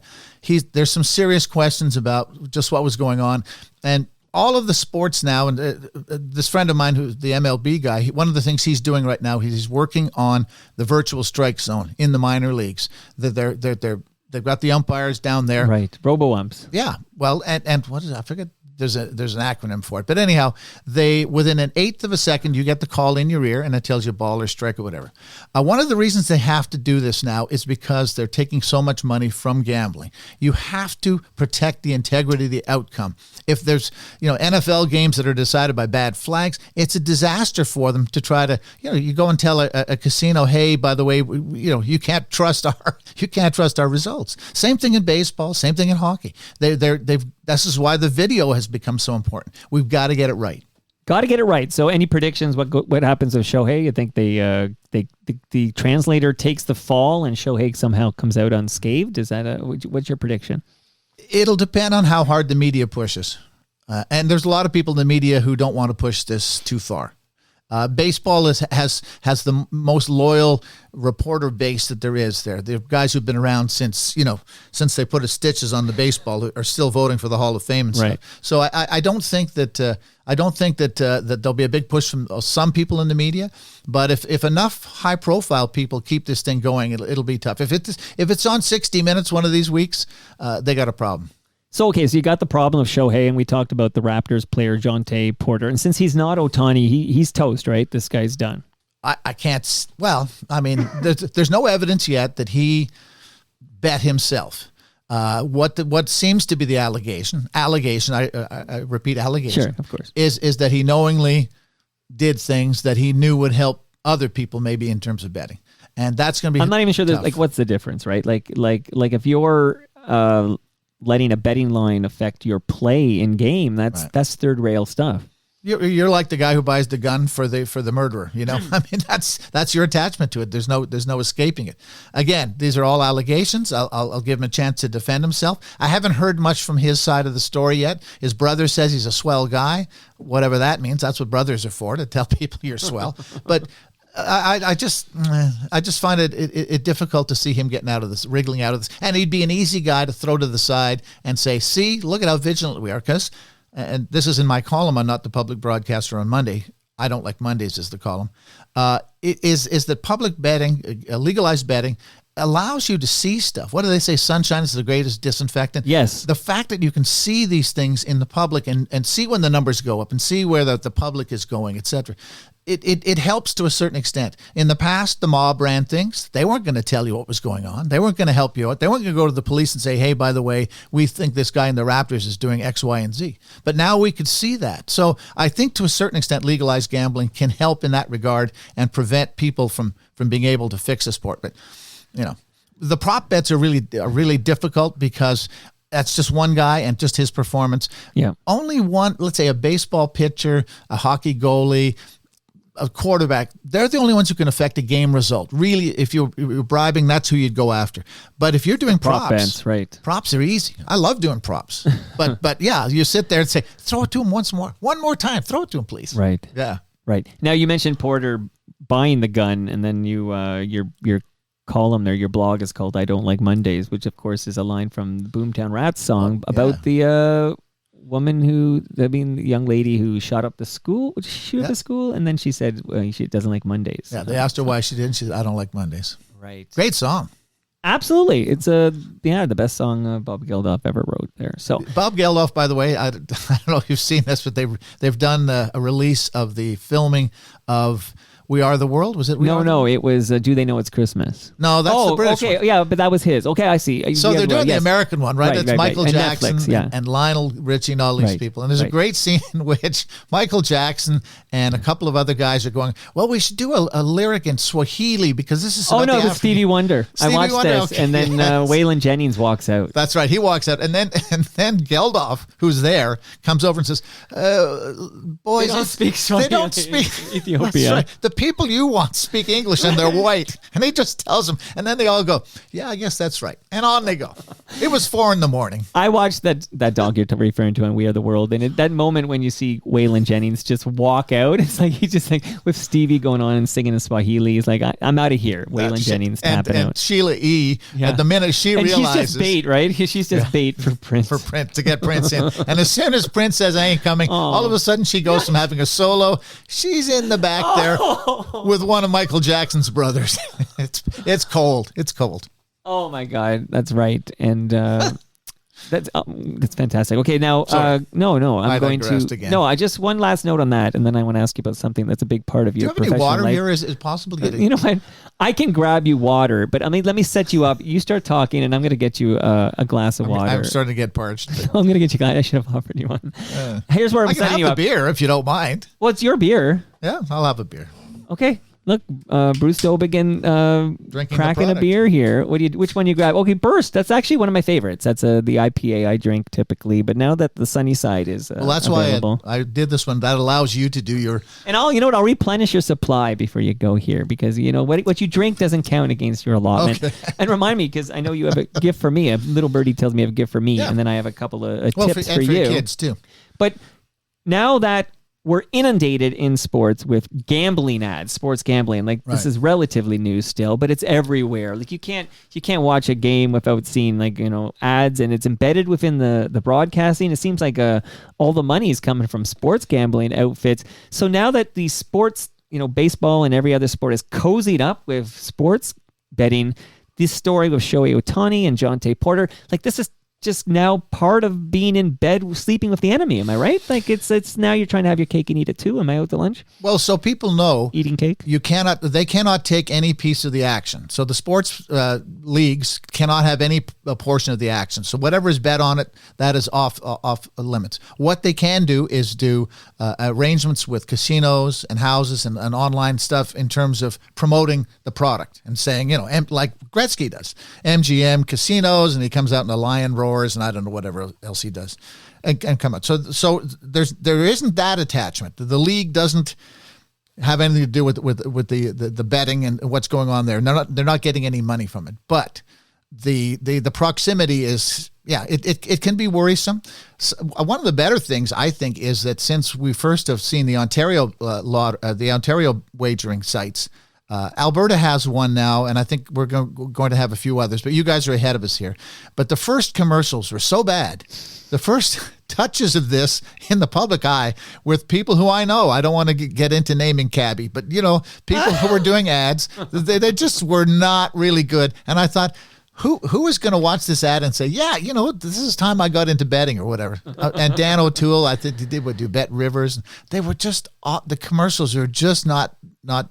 there's some serious questions about just what was going on. And all of the sports now, and this friend of mine who's the MLB guy, one of the things he's doing right now, he's working on the virtual strike zone in the minor leagues. They've got the umpires down there. Right. Robo-umps. Yeah. Well, and what is it? I forget. There's an acronym for it. But anyhow, within an eighth of a second, you get the call in your ear and it tells you ball or strike or whatever. One of the reasons they have to do this now is because they're taking so much money from gambling. You have to protect the integrity of the outcome. If there's, NFL games that are decided by bad flags, it's a disaster for them to try to, you go and tell a casino, hey, by the way, you can't trust our results. Same thing in baseball, same thing in hockey. This is why the video has become so important. We've got to get it right. Got to get it right. So, any predictions? What happens with Shohei? You think the translator takes the fall and Shohei somehow comes out unscathed? Is that what's your prediction? It'll depend on how hard the media pushes, and there's a lot of people in the media who don't want to push this too far. Baseball has the most loyal reporter base that there is there. The guys who've been around since they put a stitches on the baseball are still voting for the Hall of Fame and stuff. Right. So I don't think that that there'll be a big push from some people in the media. But if enough high profile people keep this thing going, it'll be tough. If it's on 60 Minutes one of these weeks, they got a problem. So you got the problem of Shohei, and we talked about the Raptors player, Jonte Porter. And since he's not Ohtani, he's toast, right? This guy's done. I can't... Well, I mean, there's no evidence yet that he bet himself. What seems to be the allegation, I repeat, allegation. Sure, of course. Is that he knowingly did things that he knew would help other people maybe in terms of betting. And that's going to be I'm not even sure tough. that, what's the difference, right? Like if you're... letting a betting line affect your play in game, that's third rail stuff. You're like the guy who buys the gun for the murderer. You know, I mean, that's your attachment to it. There's no escaping it. Again, these are all allegations. I'll give him a chance to defend himself. I haven't heard much from his side of the story yet. His brother says he's a swell guy, whatever that means. That's what brothers are for, to tell people you're swell. But I just find it difficult to see him getting out of this, wriggling out of this. And he'd be an easy guy to throw to the side and say, "See, look at how vigilant we are." Because, and this is in my column on Not the Public Broadcaster on Monday. I don't like Mondays is the column. Is that public betting, legalized betting, allows you to see stuff. What do they say? Sunshine is the greatest disinfectant. Yes. The fact that you can see these things in the public and see when the numbers go up and see where the public is going, etc. It helps to a certain extent. In the past, the mob ran things. They weren't going to tell you what was going on. They weren't going to help you out. They weren't going to go to the police and say, "Hey, by the way, we think this guy in the Raptors is doing X, Y, and Z." But now we could see that. So I think to a certain extent, legalized gambling can help in that regard and prevent people from being able to fix a sport. But, you know, the prop bets are really difficult because that's just one guy and just his performance. Yeah. Only one, let's say a baseball pitcher, a hockey goalie, a quarterback, they're the only ones who can affect a game result. Really, if you're bribing, that's who you'd go after. But if you're doing props, bets, right? Props are easy. I love doing props. but yeah, you sit there and say, "Throw it to him one more time. Throw it to him, please." Right. Yeah. Right. Now you mentioned Porter buying the gun, and then your column there, your blog is called "I Don't Like Mondays," which of course is a line from the Boomtown Rats song about the the young lady who shot up the school. Did she shoot up the school? And then she said she doesn't like Mondays. Yeah, they asked her why she didn't. She said, "I don't like Mondays." Right. Great song. Absolutely. It's the best song Bob Geldof ever wrote there. So Bob Geldof, by the way, I don't know if you've seen this, but they've done a release of the filming of We Are the World. Was it? No, it was Do They Know It's Christmas? No, that's the British one. Yeah, but that was his. Okay, I see. So they're doing the American one, right? It's Michael And Jackson Netflix, and Lionel Richie and all these people. And there's a great scene in which Michael Jackson and a couple of other guys are going, "Well, we should do a lyric in Swahili because this is about it was Stevie Wonder. I watched this, okay. and then Waylon Jennings walks out. That's right. He walks out, and then Geldof, who's there, comes over and says, "Boys, they don't speak Swahili. They don't speak Ethiopia. That's right. The people you want speak English, and they're white." And he just tells them, and then they all go, "Yeah, I guess that's right." And on they go. It was 4 a.m. I watched that dog you're referring to on We Are the World, and that moment when you see Waylon Jennings just walk out, it's like he's just like with Stevie going on and singing in Swahili. He's like, "I'm out of here." Waylon Jennings tapping out. And Sheila E. At the minute she realizes, she's just bait, right? She's just bait for Prince. For Prince, to get Prince in. And as soon as Prince says, "I ain't coming," all of a sudden she goes from having a solo. She's in the back there with one of Michael Jackson's brothers. It's cold. It's cold. Oh my God, that's right, and that's fantastic. Okay, now no, I'm going to again. no. I just one last note on that, and then I want to ask you about something that's a big part of your professional life. Do you have any water here? Is it possible to get it? You know what? I can grab you water, but I mean, let me set you up. You start talking, and I'm going to get you a glass of water. I'm starting to get parched. I'm going to get you. I should have offered you one. Here's where I'm setting you up. I can have the beer if you don't mind. Well, it's your beer. Yeah, I'll have a beer. Okay. Look, Bruce Dowbiggin cracking a beer here. Which one you grab? Okay, Burst. That's actually one of my favorites. That's the IPA I drink typically, but now that the Sunny Side is well, that's available. why I did this one. That allows you to do your. And I'll replenish your supply before you go here because you know what you drink doesn't count against your allotment. Okay. And remind me because I know you have a gift for me. A little birdie tells me you have a gift for me, and then I have a couple of tips for you. For kids too. But now that we're inundated in sports with gambling ads, sports gambling. Like this is relatively new still, but it's everywhere. Like you can't watch a game without seeing ads, and it's embedded within the broadcasting. It seems like all the money is coming from sports gambling outfits. So now that the sports, baseball and every other sport is cozied up with sports betting, this story with Shohei Ohtani and Jonte Porter, like this is just now part of being in bed sleeping with the enemy. Am I right? Like it's now you're trying to have your cake and eat it too. Am I out to lunch? Well, so people know eating cake. They cannot take any piece of the action. So the sports leagues cannot have any a portion of the action. So whatever is bet on it, that is off limits. What they can do is do arrangements with casinos and houses and online stuff in terms of promoting the product and saying, like Gretzky does, MGM casinos, and he comes out in the lion roars and I don't know whatever else he does, and come out. So there isn't that attachment. The league doesn't have anything to do with the betting and what's going on there. They're not getting any money from it. But the proximity is, it can be worrisome. So one of the better things, I think, is that since we first have seen the Ontario the Ontario wagering sites, Alberta has one now, and I think we're going to have a few others, but you guys are ahead of us here. But the first commercials were so bad. The first touches of this in the public eye with people who I know. I don't want to get into naming Cabby, but people who were doing ads, they just were not really good. And I thought, who is going to watch this ad and say, this is time I got into betting or whatever. And Dan O'Toole, I think they would do Bet Rivers. They were just, the commercials are just not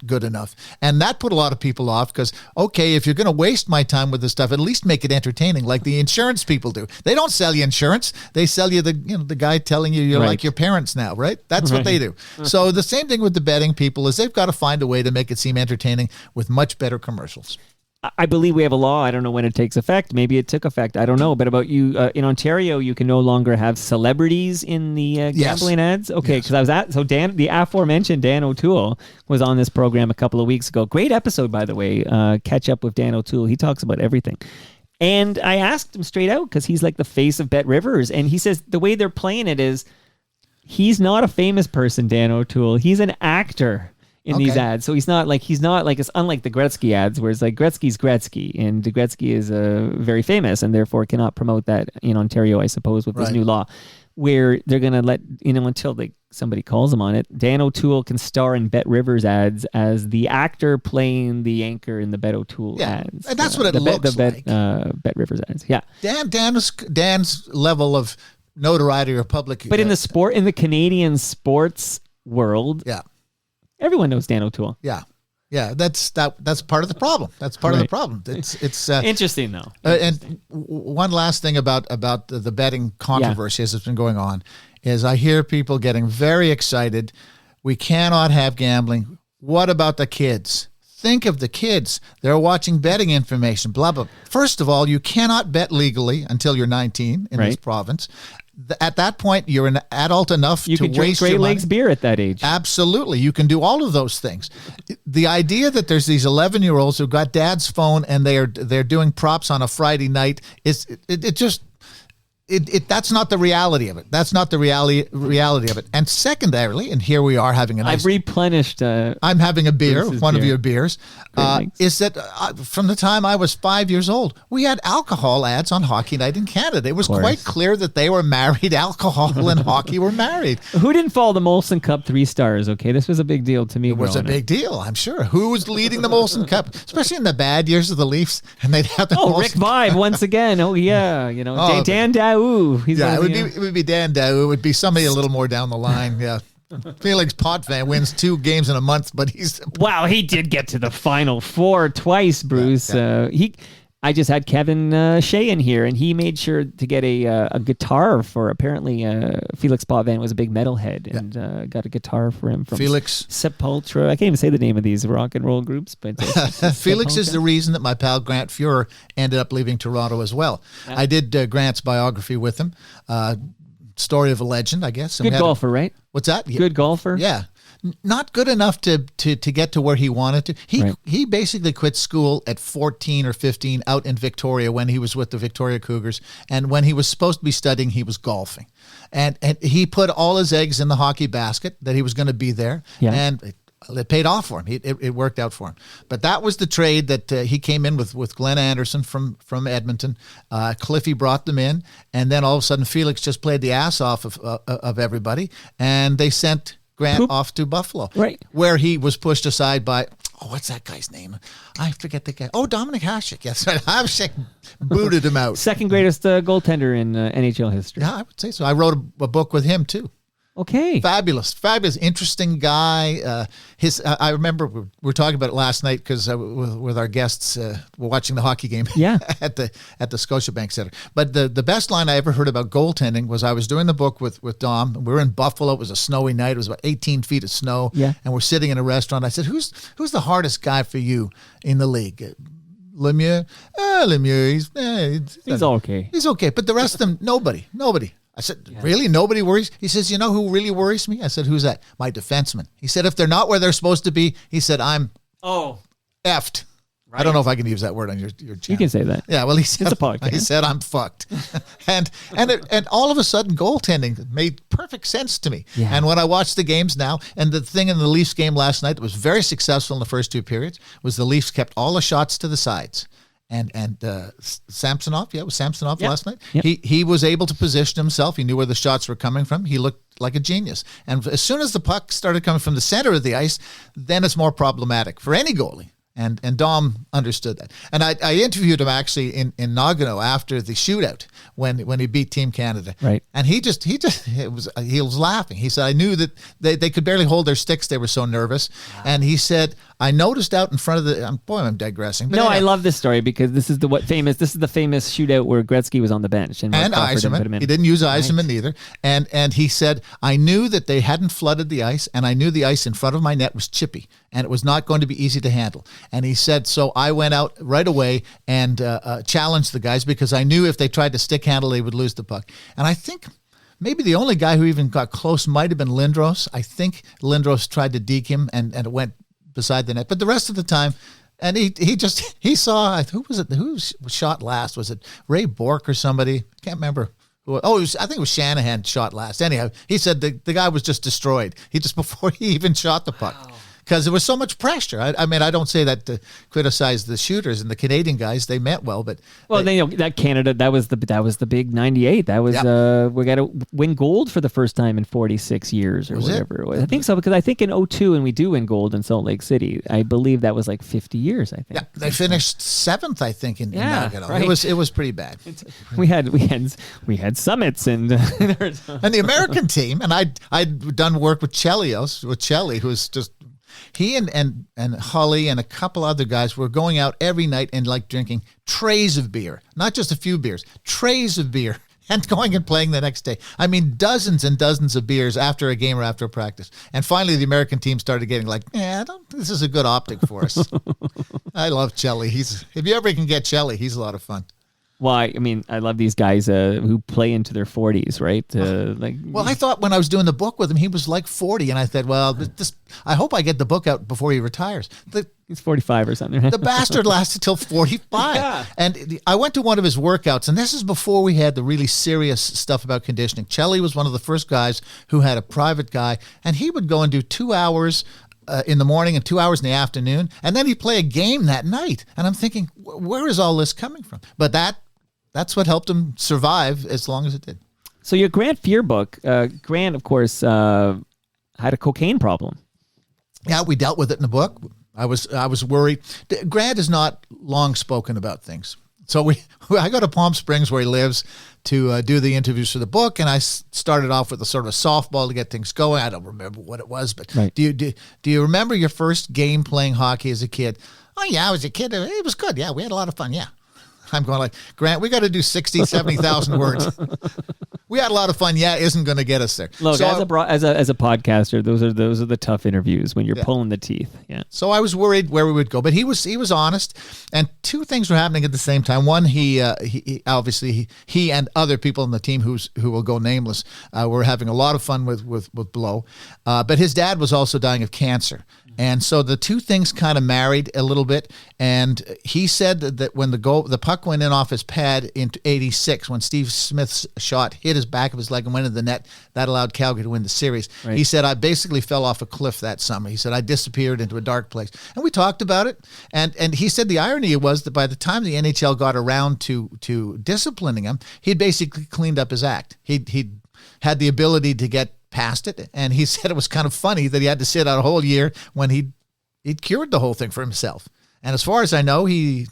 good enough. And that put a lot of people off because, okay, if you're going to waste my time with this stuff, at least make it entertaining like the insurance people do. They don't sell you insurance. They sell you the guy telling you you're like your parents now, right? That's what they do. So the same thing with the betting people is they've got to find a way to make it seem entertaining with much better commercials. I believe we have a law. I don't know when it takes effect. Maybe it took effect. I don't know. But about you, in Ontario, you can no longer have celebrities in the gambling ads. Okay, because the aforementioned Dan O'Toole was on this program a couple of weeks ago. Great episode, by the way. Catch up with Dan O'Toole. He talks about everything. And I asked him straight out because he's like the face of Bet Rivers. And he says the way they're playing it is he's not a famous person, Dan O'Toole. He's an actor in these ads. So he's not like it's unlike the Gretzky ads, where it's like Gretzky's Gretzky, and Gretzky is very famous and therefore cannot promote that in Ontario, I suppose, with this new law, where they're going to let, until somebody calls him on it, Dan O'Toole can star in Bet Rivers ads as the actor playing the anchor in the Bet O'Toole ads. And that's what it looks like. Bet Rivers ads. Yeah. Dan's level of notoriety or public. But in the Canadian sports world, everyone knows Dan O'Toole. Yeah. That's part of the problem. That's part of the problem. It's interesting though. And one last thing about the betting controversy as it's been going on is I hear people getting very excited. We cannot have gambling. What about the kids? Think of the kids. They're watching betting information, blah, blah. First of all, you cannot bet legally until you're 19 in this province. At that point, you're an adult enough to waste your money. You can drink Great Lakes beer at that age. Absolutely. You can do all of those things. The idea that there's these 11-year-olds who got dad's phone and they're doing props on a Friday night, that's not the reality of it. That's not the reality of it. And secondarily, and here we are having a nice... I've replenished... I'm having a beer, Bruce's one beer. of your beers. Is that from the time I was 5 years old, we had alcohol ads on Hockey Night in Canada. It was quite clear that they were married. Alcohol and hockey were married. Who didn't follow the Molson Cup 3 stars, okay? This was a big deal to me. It was a big deal, I'm sure. Who was leading the Molson Cup, especially in the bad years of the Leafs? And they'd have the Rick Vibe once again. Oh, yeah. Dan Daou. It would be Dan Daou. It would be somebody a little more down the line. Yeah. Felix Potvin wins 2 games in a month, but he did get to the Final Four twice, Bruce. I just had Kevin Shea in here, and he made sure to get a guitar for, apparently Felix Potvin was a big metalhead, and got a guitar for him from Felix Sepultura. I can't even say the name of these rock and roll groups, but Felix is the reason that my pal Grant Fuhrer ended up leaving Toronto as well. Yeah. I did Grant's biography with him. Story of a legend, I guess. Good golfer, right? What's that? Good golfer. Yeah. Not good enough to get to where he wanted to. He basically quit school at 14 or 15 out in Victoria when he was with the Victoria Cougars. And when he was supposed to be studying, he was golfing. And he put all his eggs in the hockey basket that he was going to be there. Yeah. And it paid off for him. It worked out for him. But that was the trade that he came in with Glenn Anderson from Edmonton. Cliffy brought them in. And then all of a sudden, Felix just played the ass off of everybody. And they sent Grant off to Buffalo, where he was pushed aside by, what's that guy's name? I forget the guy. Dominic Hasek. Yes, Hasek booted him out. Second greatest goaltender in NHL history. Yeah, I would say so. I wrote a book with him, too. Okay. Fabulous, interesting guy. I remember we were talking about it last night because with our guests, we're watching the hockey game. Yeah. at the Scotiabank Center. But the best line I ever heard about goaltending was I was doing the book with Dom. We were in Buffalo. It was a snowy night. It was about 18 feet of snow. Yeah. And we're sitting in a restaurant. I said, "Who's the hardest guy for you in the league?" Lemieux. Lemieux. He's okay. He's okay. But the rest of them, nobody. I said, really? Nobody worries? He says, you know who really worries me? I said, who's that? My defenseman. He said, if they're not where they're supposed to be, he said, I'm effed. Right. I don't know if I can use that word on your channel. You can say that. Yeah, well, he said, it's a podcast. He said, I'm fucked. and all of a sudden, goaltending made perfect sense to me. Yeah. And when I watch the games now, and the thing in the Leafs game last night that was very successful in the first two periods was the Leafs kept all the shots to the sides. And Samsonov, it was Samsonov last night. Yep. He was able to position himself. He knew where the shots were coming from. He looked like a genius. And as soon as the puck started coming from the center of the ice, then it's more problematic for any goalie. And Dom understood that. And I interviewed him actually in Nagano after the shootout when he beat Team Canada. Right. And he was laughing. He said, I knew that they could barely hold their sticks. They were so nervous. Wow. And he said, I noticed out in front of I'm digressing. But I love this story because this is the famous shootout where Gretzky was on the bench and Yzerman. He didn't use Yzerman either. And he said, I knew that they hadn't flooded the ice, and I knew the ice in front of my net was chippy, and it was not going to be easy to handle. And he said, so I went out right away and challenged the guys because I knew if they tried to stick handle, they would lose the puck. And I think maybe the only guy who even got close might have been Lindros. I think Lindros tried to deke him, and it went beside the net. But the rest of the time, and he saw, who was it? Who shot last? Was it Ray Bork or somebody? Can't remember. I think it was Shanahan shot last. Anyhow, he said the guy was just destroyed. Before he even shot the puck. Wow. Because there was so much pressure. I mean, I don't say that to criticize the shooters and the Canadian guys. They meant well, but that Canada, that was the big '98. That was we got to win gold for the first time in 46 years or whatever it was. I think so, because I think in 2002 when we do win gold in Salt Lake City, I believe that was like 50 years. I think. Yeah, they finished seventh, I think, in Nagano. Right. It was pretty bad. We had summits and and the American team, and I'd done work with Chelly, who's just. He and Holly and a couple other guys were going out every night and drinking trays of beer, not just a few beers, trays of beer, and going and playing the next day. I mean, dozens and dozens of beers after a game or after a practice. And finally, the American team started getting this is a good optic for us. I love Chelly. If you ever can get Chelly, he's a lot of fun. Well, I mean, I love these guys who play into their 40s, right? Well, I thought when I was doing the book with him, he was like 40, and I thought, well, I hope I get the book out before he retires. He's 45 or something. The bastard lasted till 45. Yeah. And I went to one of his workouts, and this is before we had the really serious stuff about conditioning. Chelly was one of the first guys who had a private guy, and he would go and do 2 hours in the morning and 2 hours in the afternoon, and then he'd play a game that night. And I'm thinking, where is all this coming from? But that's what helped him survive as long as it did. So your Grant Fear book, Grant, of course, had a cocaine problem. Yeah, we dealt with it in the book. I was worried. Grant is not long spoken about things. So I go to Palm Springs where he lives to do the interviews for the book, and I started off with a sort of softball to get things going. I don't remember what it was, but right. Do you remember your first game playing hockey as a kid? Oh, yeah, I was a kid. It was good. Yeah, we had a lot of fun. Yeah. I'm going Grant, we got to do 60, 70,000 words. We had a lot of fun. Yeah, isn't going to get us there. Look, so as a podcaster, those are the tough interviews when you're pulling the teeth. Yeah. So I was worried where we would go, but he was honest, and two things were happening at the same time. One, he obviously he and other people on the team who will go nameless were having a lot of fun with Blow, but his dad was also dying of cancer. And so the two things kind of married a little bit. And he said that when the puck went in off his pad in '86, when Steve Smith's shot hit his back of his leg and went into the net, that allowed Calgary to win the series. Right. He said, I basically fell off a cliff that summer. He said, I disappeared into a dark place. And we talked about it. And he said the irony was that by the time the NHL got around to disciplining him, he'd basically cleaned up his act. He'd had the ability to get past it, and he said it was kind of funny that he had to sit out a whole year when he'd cured the whole thing for himself. And as far as I know, he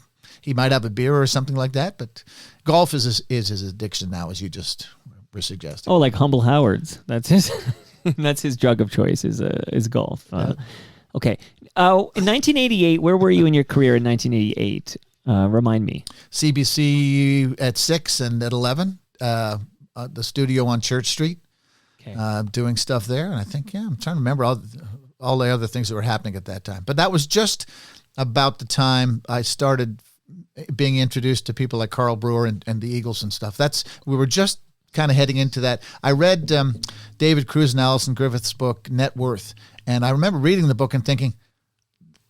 might have a beer or something like that, but golf is his addiction now, as you just were suggesting. Oh, like Humble Howard's. That's his. That's his drug of choice is golf. Okay. In 1988, where were you in your career in 1988? Remind me. CBC at 6 and at 11. The studio on Church Street. Okay. Doing stuff there. And I think, I'm trying to remember all the other things that were happening at that time. But that was just about the time I started being introduced to people like Carl Brewer and the Eagles and stuff. We were just kind of heading into that. I read David Cruz and Alison Griffith's book, Net Worth. And I remember reading the book and thinking,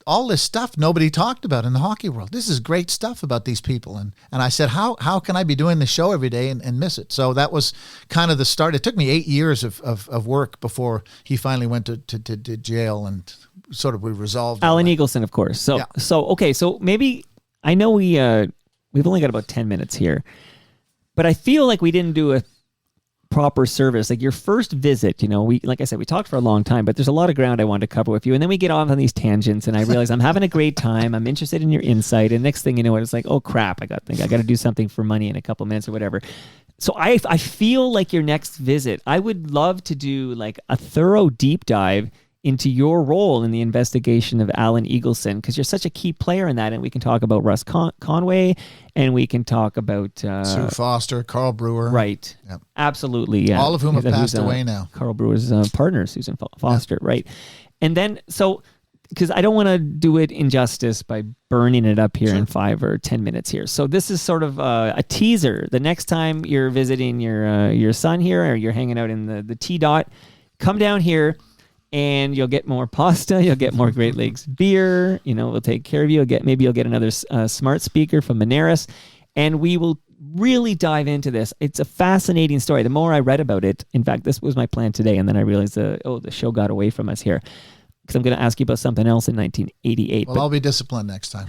all this stuff nobody talked about in the hockey world. This is great stuff about these people. And I said, how can I be doing the show every day and miss it? So that was kind of the start. It took me 8 years of work before he finally went to jail, and sort of we resolved. Alan Eagleson, of course. So maybe, I know we've only got about 10 minutes here, but I feel like we didn't do a proper service. Like your first visit, like I said, we talked for a long time, but there's a lot of ground I wanted to cover with you. And then we get off on these tangents, and I realize I'm having a great time. I'm interested in your insight. And next thing you know, it's like, oh crap, I got to do something for money in a couple minutes or whatever. So I feel like your next visit, I would love to do like a thorough deep dive into your role in the investigation of Alan Eagleson, because you're such a key player in that. And we can talk about Russ Conway, and we can talk about Sue Foster, Carl Brewer. Right. Yep. Absolutely. Yeah. All of whom have passed away now. Carl Brewer's partner, Susan Foster. Yeah. Right. And then, because I don't want to do it injustice by burning it up here in 5 or 10 minutes here. So this is sort of a teaser. The next time you're visiting your son here, or you're hanging out in the T-Dot, come down here, and you'll get more pasta. You'll get more Great Lakes beer. We'll take care of you. Maybe you'll get another smart speaker from Moneris, and we will really dive into this. It's a fascinating story. The more I read about it, in fact, this was my plan today, and then I realized the show got away from us here, because I'm going to ask you about something else in 1988. Well, I'll be disciplined next time.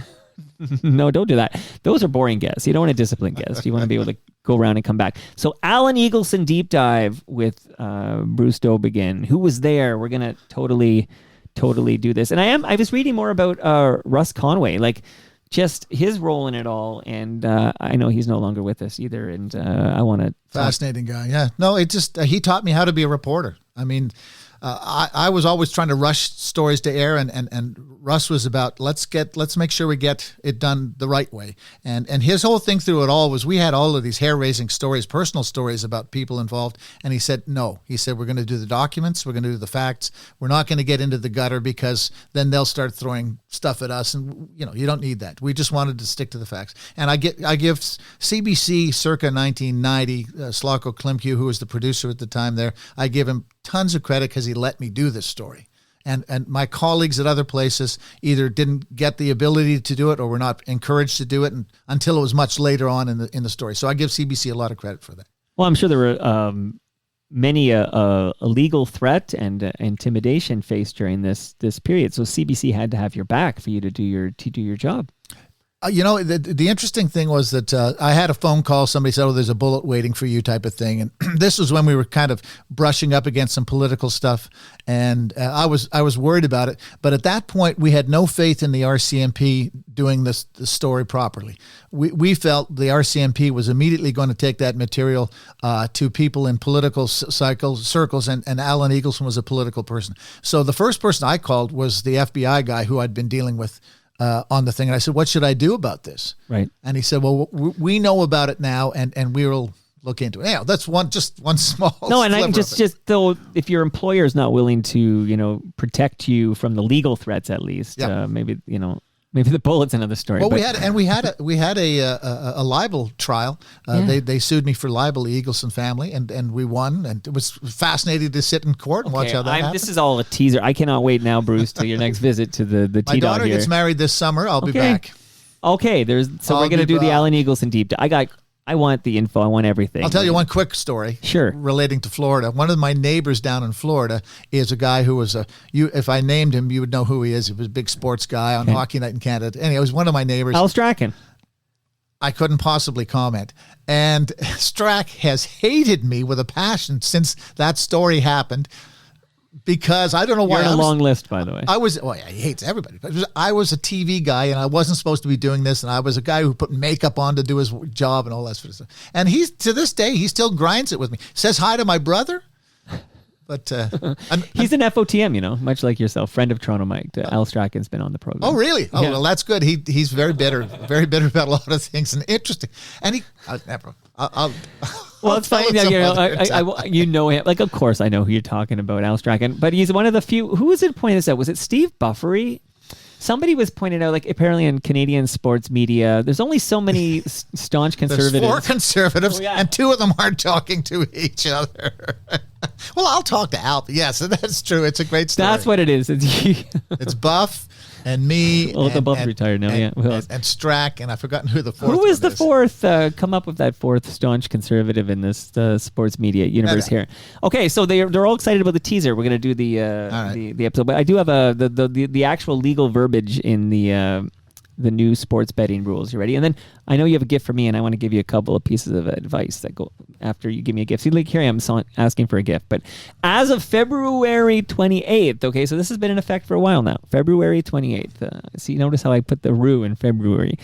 No, don't do that. Those are boring guests. You don't want a disciplined guest. You want to be able to go around and come back. So Alan Eagleson deep dive with Bruce Dowbiggin. Who was there? We're going to totally do this. And I was reading more about Russ Conway, like just his role in it all. And I know he's no longer with us either. And I want to... Fascinating guy. Yeah. No, it just, he taught me how to be a reporter. I mean... I was always trying to rush stories to air, and Russ was about let's make sure we get it done the right way. And his whole thing through it all was we had all of these hair-raising stories, personal stories about people involved, and he said no. He said we're going to do the documents, we're going to do the facts. We're not going to get into the gutter, because then they'll start throwing stuff at us, and you don't need that. We just wanted to stick to the facts. And I give CBC circa 1990, Slawko Klimke, who was the producer at the time there, I give him tons of credit because he let me do this story. And my colleagues at other places either didn't get the ability to do it or were not encouraged to do it until it was much later on in the story. So I give CBC a lot of credit for that. Well, I'm sure there were many a legal threat and intimidation faced during this period. So CBC had to have your back for you to do your job. The interesting thing was that I had a phone call. Somebody said, there's a bullet waiting for you type of thing. And this was when we were kind of brushing up against some political stuff. And I was worried about it. But at that point, we had no faith in the RCMP doing the story properly. We felt the RCMP was immediately going to take that material to people in political circles. And Alan Eagleson was a political person. So the first person I called was the FBI guy who I'd been dealing with on the thing. And I said, what should I do about this? Right. And he said, well, we know about it now, and we will look into it. Yeah, that's one small. No, and I'm just though, if your employer is not willing to, protect you from the legal threats, at least, maybe the bullet's another story. Well, we had a libel trial. They sued me for libel, the Eagleson family, and we won. And it was fascinating to sit in court and watch how that happened. This is all a teaser. I cannot wait now, Bruce, to your next visit to the T-Dot here. My daughter gets married this summer. I'll be back. Okay, we're going to do the Alan Eagleson deep dive. I want the info. I want everything. I'll tell you one quick story. Sure. Relating to Florida. One of my neighbors down in Florida is a guy who was if I named him, you would know who he is. He was a big sports guy on Hockey Night in Canada. Anyway, he was one of my neighbors. Al Strachan. I couldn't possibly comment. And Strack has hated me with a passion since that story happened. Because I don't know why. You're on a long list, by the way. He hates everybody. But I was a TV guy, and I wasn't supposed to be doing this, and I was a guy who put makeup on to do his job and all that sort of stuff. And to this day, he still grinds it with me. Says hi to my brother. But He's an FOTM, much like yourself, friend of Toronto Mike. Al Strachan's been on the program. oh, really? Oh, Yeah. well, that's good. He's very bitter about a lot of things, and interesting. And I'll Well, it's fine. You know him. Like, of course, I know who you're talking about, Al Strachan. But he's one of the few. Who was it pointing this out? Was it Steve Buffery? Somebody was pointing out, like, apparently in Canadian sports media, there's only so many staunch conservatives. There's 4 conservatives, Oh, yeah. and 2 of them aren't talking to each other. Well, I'll talk to Al. Yes, that's true. It's a great story. That's what it is. It's Buff and me. Well, the Buff retired now, yeah. Who else? And Strack, and I've forgotten who the fourth Who is one the fourth? Come up with that fourth staunch conservative in this sports media universe here. Okay, so they're all excited about the teaser. We're gonna do the episode, but I do have the actual legal verbiage in the new sports betting rules. You ready? And then I know you have a gift for me, and I want to give you a couple of pieces of advice that go after you give me a gift. See, like, here I am asking for a gift. But as of February 28th, okay, so this has been in effect for a while now. February 28th. See, notice how I put the rue in February.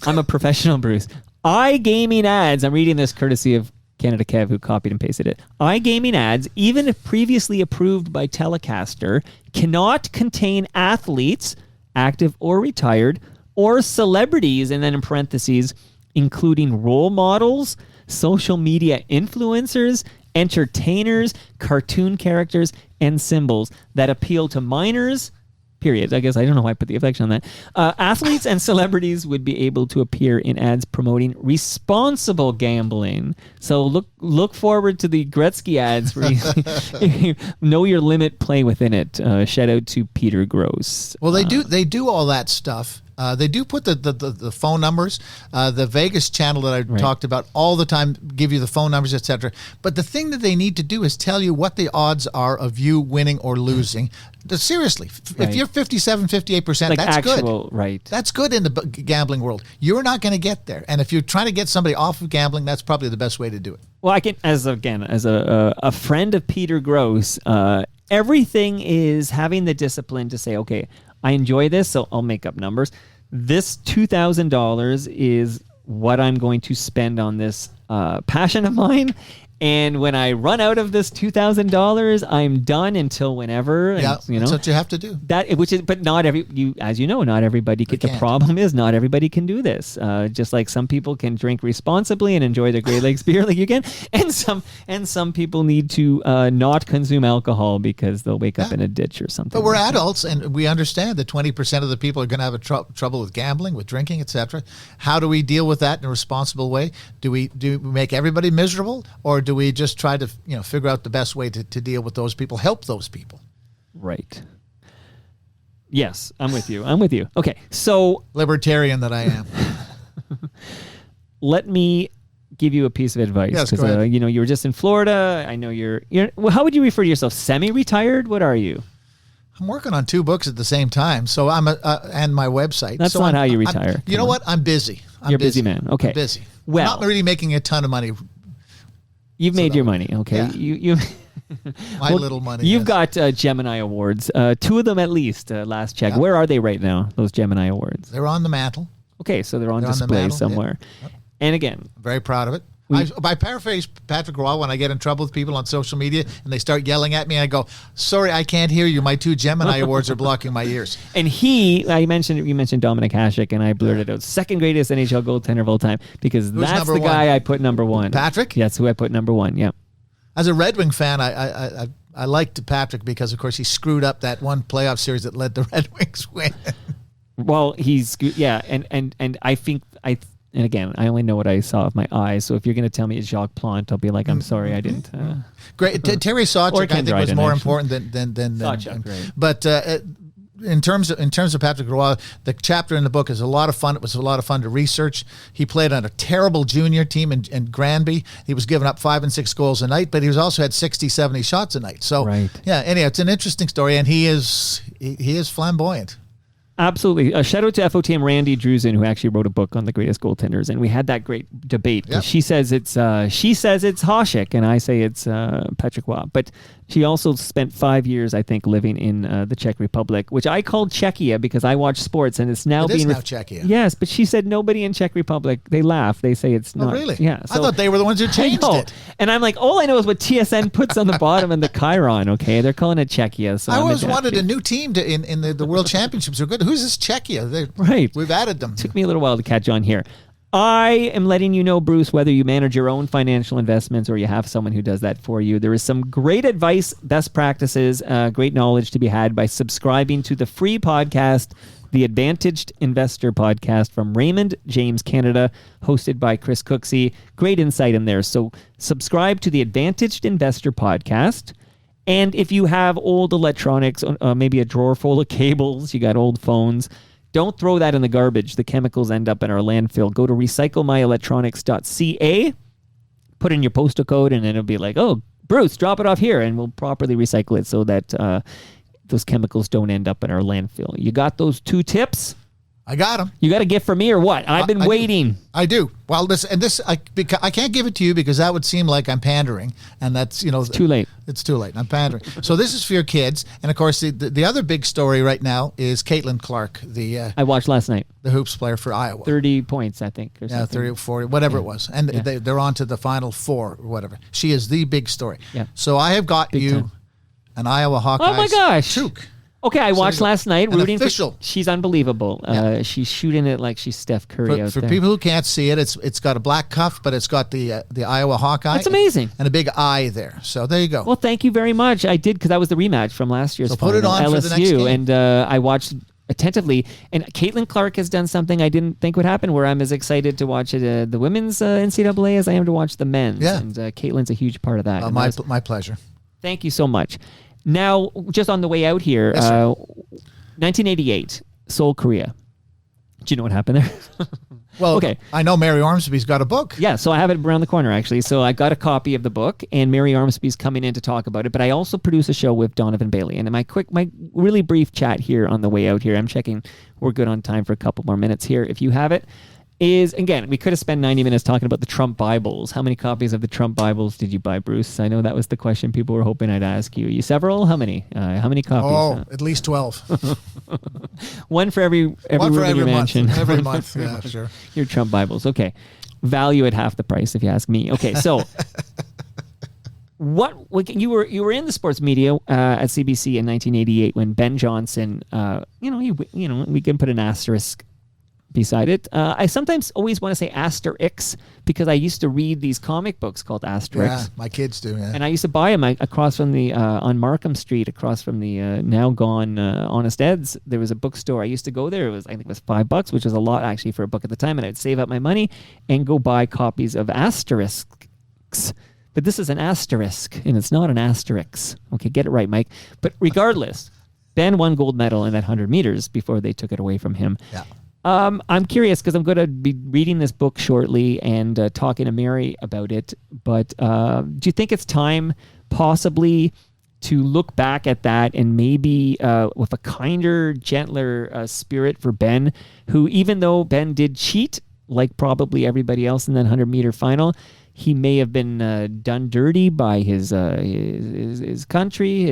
I'm a professional, Bruce. iGaming ads. I'm reading this courtesy of Canada Kev, who copied and pasted it. iGaming ads, even if previously approved by Telecaster, cannot contain athletes, active or retired, or celebrities, and then in parentheses, including role models, social media influencers, entertainers, cartoon characters, and symbols that appeal to minors, period. I guess I don't know why I put the affection on that. Athletes and celebrities would be able to appear in ads promoting responsible gambling. So look forward to the Gretzky ads where you know your limit, play within it. Shout out to Peter Gross. Well, they do all that stuff. They do put the phone numbers, the Vegas channel that I talked about all the time, give you the phone numbers, etc. But the thing that they need to do is tell you what the odds are of you winning or losing. Seriously, if you're 57, 58%, Like that's actual, good. right. That's good in the gambling world. You're not going to get there. And if you're trying to get somebody off of gambling, that's probably the best way to do it. Well, I can, as a friend of Peter Gross, everything is having the discipline to say, okay, I enjoy this, so I'll make up numbers. This $2,000 is what I'm going to spend on this passion of mine. And when I run out of this $2,000, I'm done until whenever. Yeah, and, that's what you have to do. But not as you know, not everybody can. The problem is not everybody can do this. Just like some people can drink responsibly and enjoy their Great Lakes beer like you can, and some people need to not consume alcohol because they'll wake up in a ditch or something. But we're adults, and we understand that 20% of the people are going to have trouble with gambling, with drinking, etc. How do we deal with that in a responsible way? Do we make everybody miserable, or do we just try to figure out the best way to deal with those people, help those people? Right. Yes, I'm with you. Okay, so libertarian that I am. Let me give you a piece of advice. Yes, go ahead. You were just in Florida. I know you're. Well, how would you refer to yourself? Semi-retired? What are you? I'm working on 2 books at the same time, so I'm and my website. That's not how you retire. You know what? I'm busy. You're a busy man. Okay. I'm busy. Well, I'm not really making a ton of money. You've made your money, okay? Yeah. You little money. You've got Gemini Awards, 2 of them at least. Last check. Yeah. Where are they right now? Those Gemini Awards. They're on the mantle. Okay, so they're on display somewhere. Yeah. Yep. And again, I'm very proud of it. I paraphrase Patrick Roy when I get in trouble with people on social media and they start yelling at me. I go, "Sorry, I can't hear you. My 2 Gemini Awards are blocking my ears." And you mentioned Dominic Hasek, and I blurted out second greatest NHL goaltender of all time because that's the guy I put number 1. Patrick? That's who I put number 1. Yeah. As a Red Wing fan, I liked Patrick because, of course, he screwed up that one playoff series that led the Red Wings win. Well, and I think And again, I only know what I saw with my eyes. So if you're going to tell me it's Jacques Plante, I'll be like, I'm sorry, I didn't. Great. Terry Sawchuk, I think, was more important than Sawchuk, right. But in terms of Patrick Roy, the chapter in the book is a lot of fun. It was a lot of fun to research. He played on a terrible junior team in Granby. He was giving up 5 and 6 goals a night, but he was also had 60, 70 shots a night. So, yeah, anyhow, it's an interesting story, and he is flamboyant. Absolutely. A shout out to FOTM Randy Drusen, who actually wrote a book on the greatest goaltenders, and we had that great debate. Yep. She says it's Hasek, and I say it's Patrick Waugh. But she also spent 5 years, I think, living in the Czech Republic, which I called Czechia because I watch sports, and it's now It being is now Czechia. Yes, but she said nobody in Czech Republic. They laugh. They say it's Oh, not. really? Yeah. I thought they were the ones who changed I know. it. And I'm like, all I know is what TSN puts on the bottom and the Chiron. Okay, they're calling it Czechia. So I I'm always adapting. wanted a new team in the World Championships. Are good. Who's this Czechia? Right. We've added them. Took me a little while to catch on here. I am letting you know, Bruce, whether you manage your own financial investments or you have someone who does that for you, there is some great advice, best practices, great knowledge to be had by subscribing to the free podcast, the Advantaged Investor Podcast from Raymond James Canada, hosted by Chris Cooksey. Great insight in there. So subscribe to the Advantaged Investor Podcast. And if you have old electronics, maybe a drawer full of cables, you got old phones, don't throw that in the garbage. The chemicals end up in our landfill. Go to recyclemyelectronics.ca, put in your postal code, and then it'll be like, oh, Bruce, drop it off here, and we'll properly recycle it so that those chemicals don't end up in our landfill. You got those 2 tips? I got them. You got a gift for me or what? I've been waiting. I do. Well, I can't give it to you because that would seem like I'm pandering, and that's it's too late. It's too late. I'm pandering. So this is for your kids, and of course the other big story right now is Caitlin Clark, I watched last night. the hoops player for Iowa. 30 points, I think. Or Yeah, something. 30 or 40, whatever it was. And they're on to the final 4 or whatever. She is the big story. Yeah. So I have got Big you time. an Iowa Hawkeyes Oh my gosh. toque. Okay, I watched there you go. last night. An Rooting official. for. She's unbelievable. She's shooting it like she's Steph Curry out For there. people who can't see it, it's got a black cuff, but it's got the Iowa Hawkeye. That's amazing. And a big eye there. So there you go. Well, thank you very much. I did because that was the rematch from last year's So put it final, on LSU, for the next game. and I watched attentively. And Caitlin Clark has done something I didn't think would happen, where I'm as excited to watch the women's NCAA as I am to watch the men's. Yeah. And Caitlin's a huge part of that. And that's- my pleasure. Thank you so much. Now, just on the way out here, Yes, sir. 1988, Seoul, Korea. Do you know what happened there? Well, Okay. I know Mary Ormsby's got a book. Yeah, so I have it around the corner, actually. So I got a copy of the book, and Mary Ormsby's coming in to talk about it. But I also produce a show with Donovan Bailey. And my really brief chat here on the way out here, I'm checking we're good on time for a couple more minutes here. If you have it, is, again, we could have spent 90 minutes talking about the Trump Bibles. How many copies of the Trump Bibles did you buy, Bruce? I know that was the question people were hoping I'd ask you. You several? How many? How many copies? Oh, at least 12. One for every One room for in your every month. mansion. Every month. Yeah, sure. Your Trump Bibles. Okay. Value at half the price, if you ask me. Okay, so you were in the sports media at CBC in 1988 when Ben Johnson, we can put an asterisk beside it. I sometimes always want to say Asterix because I used to read these comic books called Asterix. Yeah, my kids do. Yeah. And I used to buy them across from the on Markham Street, across from the now gone Honest Ed's. There was a bookstore. I used to go there. I think it was $5, which was a lot actually for a book at the time. And I'd save up my money and go buy copies of Asterisks. But this is an asterisk, and it's not an Asterix. Okay, get it right, Mike. But regardless, Ben won gold medal in that 100 meters before they took it away from him. Yeah. I'm curious because I'm going to be reading this book shortly and talking to Mary about it. But do you think it's time possibly to look back at that and maybe with a kinder, gentler spirit for Ben, who even though Ben did cheat, like probably everybody else in that 100-meter final, he may have been done dirty by his country,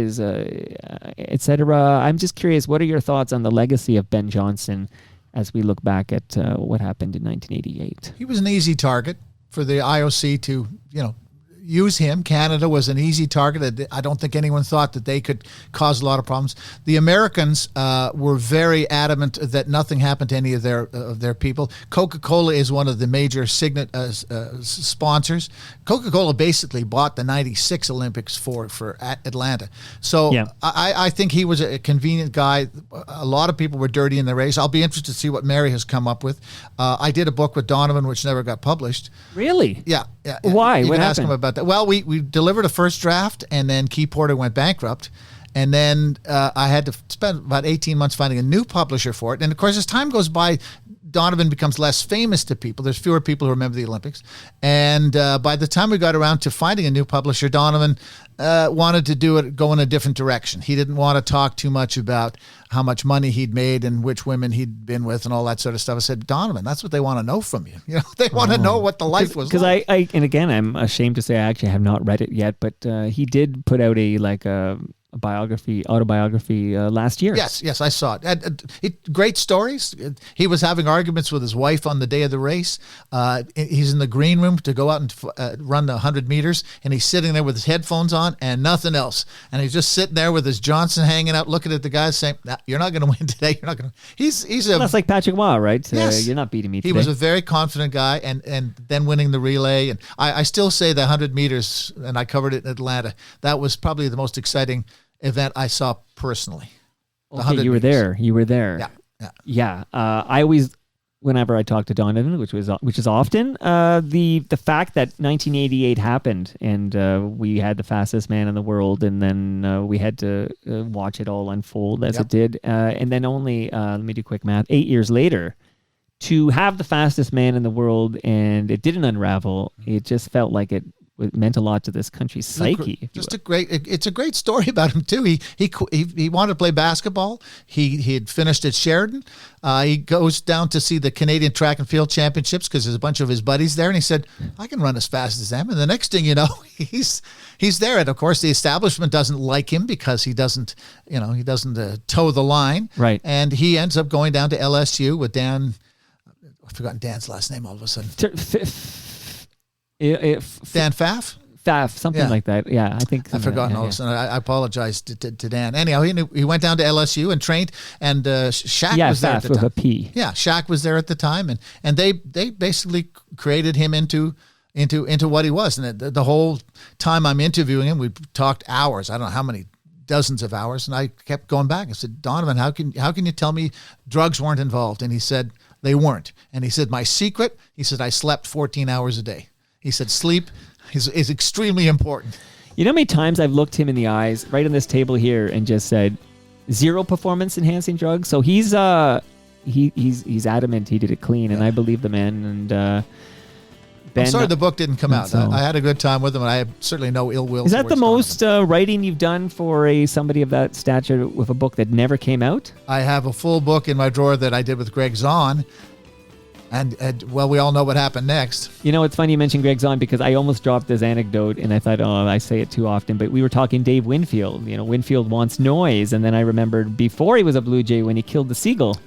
etc. I'm just curious, what are your thoughts on the legacy of Ben Johnson as we look back at what happened in 1988. He was an easy target for the IOC to, use him. Canada was an easy target. I don't think anyone thought that they could cause a lot of problems. The Americans were very adamant that nothing happened to any of their people. Coca-Cola is one of the major sponsors. Coca-Cola basically bought the '96 Olympics for Atlanta. So Yeah. I think he was a convenient guy. A lot of people were dirty in the race. I'll be interested to see what Mary has come up with. I did a book with Donovan, which never got published. Really? Yeah. Why? You What can ask happened? him about that. Well, we delivered a first draft, and then Key Porter went bankrupt, And then I had to spend about 18 months finding a new publisher for it. And of course, as time goes by, Donovan becomes less famous to people. There's fewer people who remember the Olympics. And by the time we got around to finding a new publisher, Donovan wanted to go in a different direction. He didn't want to talk too much about how much money he'd made and which women he'd been with and all that sort of stuff. I said, Donovan, that's what they want to know from you. You know, they want to know what the life was like. Because and again, I'm ashamed to say I actually have not read it yet, but he did put out a autobiography last year. Yes, I saw it. Great stories. He was having arguments with his wife on the day of the race. He's in the green room to go out and run the 100 meters, and he's sitting there with his headphones on and nothing else. And he's just sitting there with his Johnson hanging out, looking at the guys saying, nah, you're not going to win today. You're not going to. That's like Patrick Waugh, right? Yes. You're not beating me today. He was a very confident guy, and then winning the relay. And I still say the 100 meters, and I covered it in Atlanta, that was probably the most exciting event I saw personally. Okay, you were there. You were there. Yeah. I always, whenever I talk to Donovan, which is often, the fact that 1988 happened and we had the fastest man in the world, and then we had to watch it all unfold as it did, and then only let me do quick math. 8 years later, to have the fastest man in the world and it didn't unravel, it just felt like it meant a lot to this country's psyche. It's a great story about him too. He wanted to play basketball. He had finished at Sheridan. He goes down to see the Canadian Track and Field Championships because there's a bunch of his buddies there, and he said, "I can run as fast as them." And the next thing you know, he's there. And of course, the establishment doesn't like him because he doesn't toe the line. Right. And he ends up going down to LSU with Dan. I've forgotten Dan's last name all of a sudden. Dan Pfaff, something like that. Yeah, I think I've forgotten all of a sudden. I apologize to Dan. Anyhow, he went down to LSU and trained, and Shaq was there at the time. With a P. Yeah, Shaq was there at the time, and they basically created him into what he was. And the whole time I'm interviewing him, we talked hours. I don't know how many, dozens of hours, and I kept going back. I said, Donovan, how can you tell me drugs weren't involved? And he said they weren't. And he said, my secret. He said I slept 14 hours a day. He said sleep is extremely important. You know how many times I've looked him in the eyes right on this table here and just said, 0 performance enhancing drugs. So he's adamant he did it clean, and I believe the man. And Ben, I'm sorry the book didn't come out. So, I had a good time with him, and I have certainly no ill will. Is that the most writing you've done for somebody of that stature with a book that never came out? I have a full book in my drawer that I did with Greg Zahn. And well, we all know what happened next. You know, it's funny you mentioned Greg Zahn because I almost dropped this anecdote and I thought, I say it too often, but we were talking Dave Winfield. You know, Winfield wants noise. And then I remembered before he was a Blue Jay when he killed the Seagull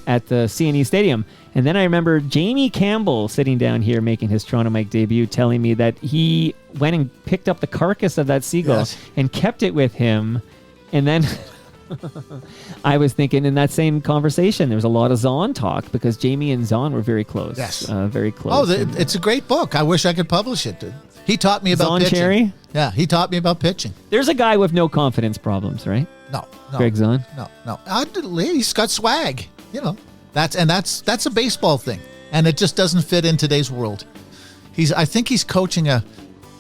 at the CNE Stadium. And then I remember Jamie Campbell sitting down here making his Toronto Mike debut telling me that he went and picked up the carcass of that seagull and kept it with him. And then... I was thinking in that same conversation, there was a lot of Zahn talk because Jamie and Zahn were very close. Yes. Very close. It's a great book. I wish I could publish it. He taught me about Zahn pitching. Cherry? Yeah, he taught me about pitching. There's a guy with no confidence problems, right? No. Greg Zahn? No. He's got swag. You know, that's a baseball thing, and it just doesn't fit in today's world. I think he's coaching a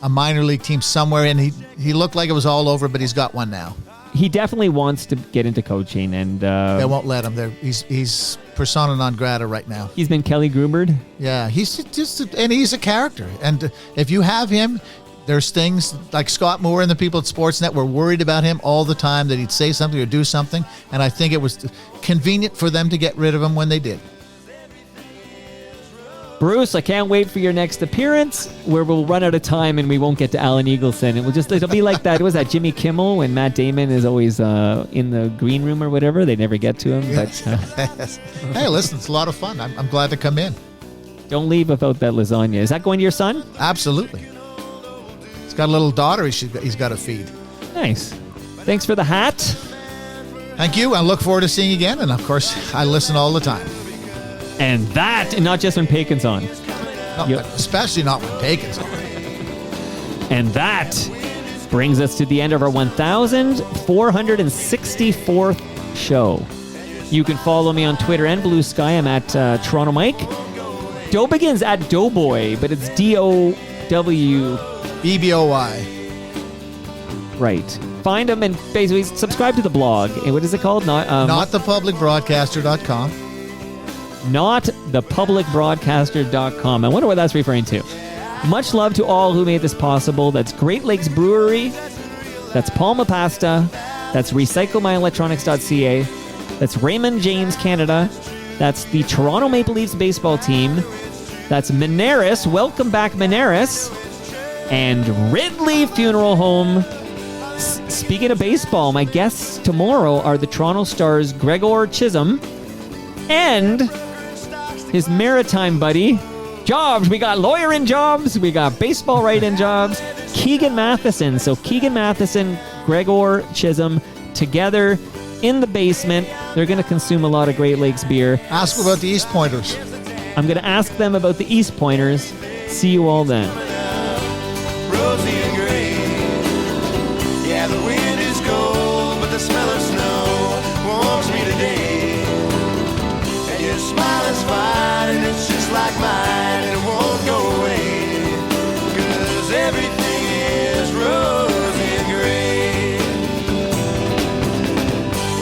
minor league team somewhere, and he looked like it was all over, but he's got one now. He definitely wants to get into coaching, and they won't let him. He's persona non grata right now. He's been Kelly Gruberd. Yeah, he's a character. And if you have him, there's things like Scott Moore and the people at Sportsnet were worried about him all the time that he'd say something or do something, and I think it was convenient for them to get rid of him when they did. Bruce, I can't wait for your next appearance where we'll run out of time and we won't get to Alan Eagleson. It'll be like that. Was that Jimmy Kimmel when Matt Damon is always in the green room or whatever? They never get to him. But hey, listen, it's a lot of fun. I'm glad to come in. Don't leave without that lasagna. Is that going to your son? Absolutely. He's got a little daughter he's got to feed. Nice. Thanks for the hat. Thank you. I look forward to seeing you again. And, of course, I listen all the time. And not just when Pakin's on. No, especially not when Pakin's on. And that brings us to the end of our 1,464th show. You can follow me on Twitter and Blue Sky. I'm at Toronto Mike. Dobiggin's at Doughboy, but it's DOW. BBOY. Right. Find them and basically subscribe to the blog. And what is it called? NotThePublicBroadcaster.com. NotThePublicBroadcaster.com. I wonder what that's referring to. Much love to all who made this possible. That's Great Lakes Brewery. That's Palma Pasta. That's RecycleMyElectronics.ca. That's Raymond James Canada. That's the Toronto Maple Leafs baseball team. That's Menaris. Welcome back, Menaris. And Ridley Funeral Home. Speaking of baseball, my guests tomorrow are the Toronto Stars' Gregor Chisholm and his maritime buddy, Jobs. We got lawyer in Jobs. We got baseball write-in Jobs. Keegan Matheson. So Keegan Matheson, Gregor Chisholm, together in the basement. They're going to consume a lot of Great Lakes beer. Ask about the East Pointers. I'm going to ask them about the East Pointers. See you all then. Rosy and gray. Yeah, the wind is cold, but the smell of snow warms me today. And your smile is fine, and it's just like mine, and it won't go away. 'Cause everything is rosy and gray.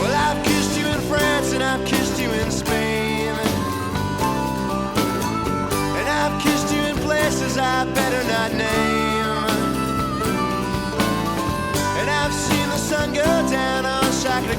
Well, I've kissed you in France, and I've kissed you in Spain. And I've kissed you in places I better not name. And I've seen the sun go down on Shakra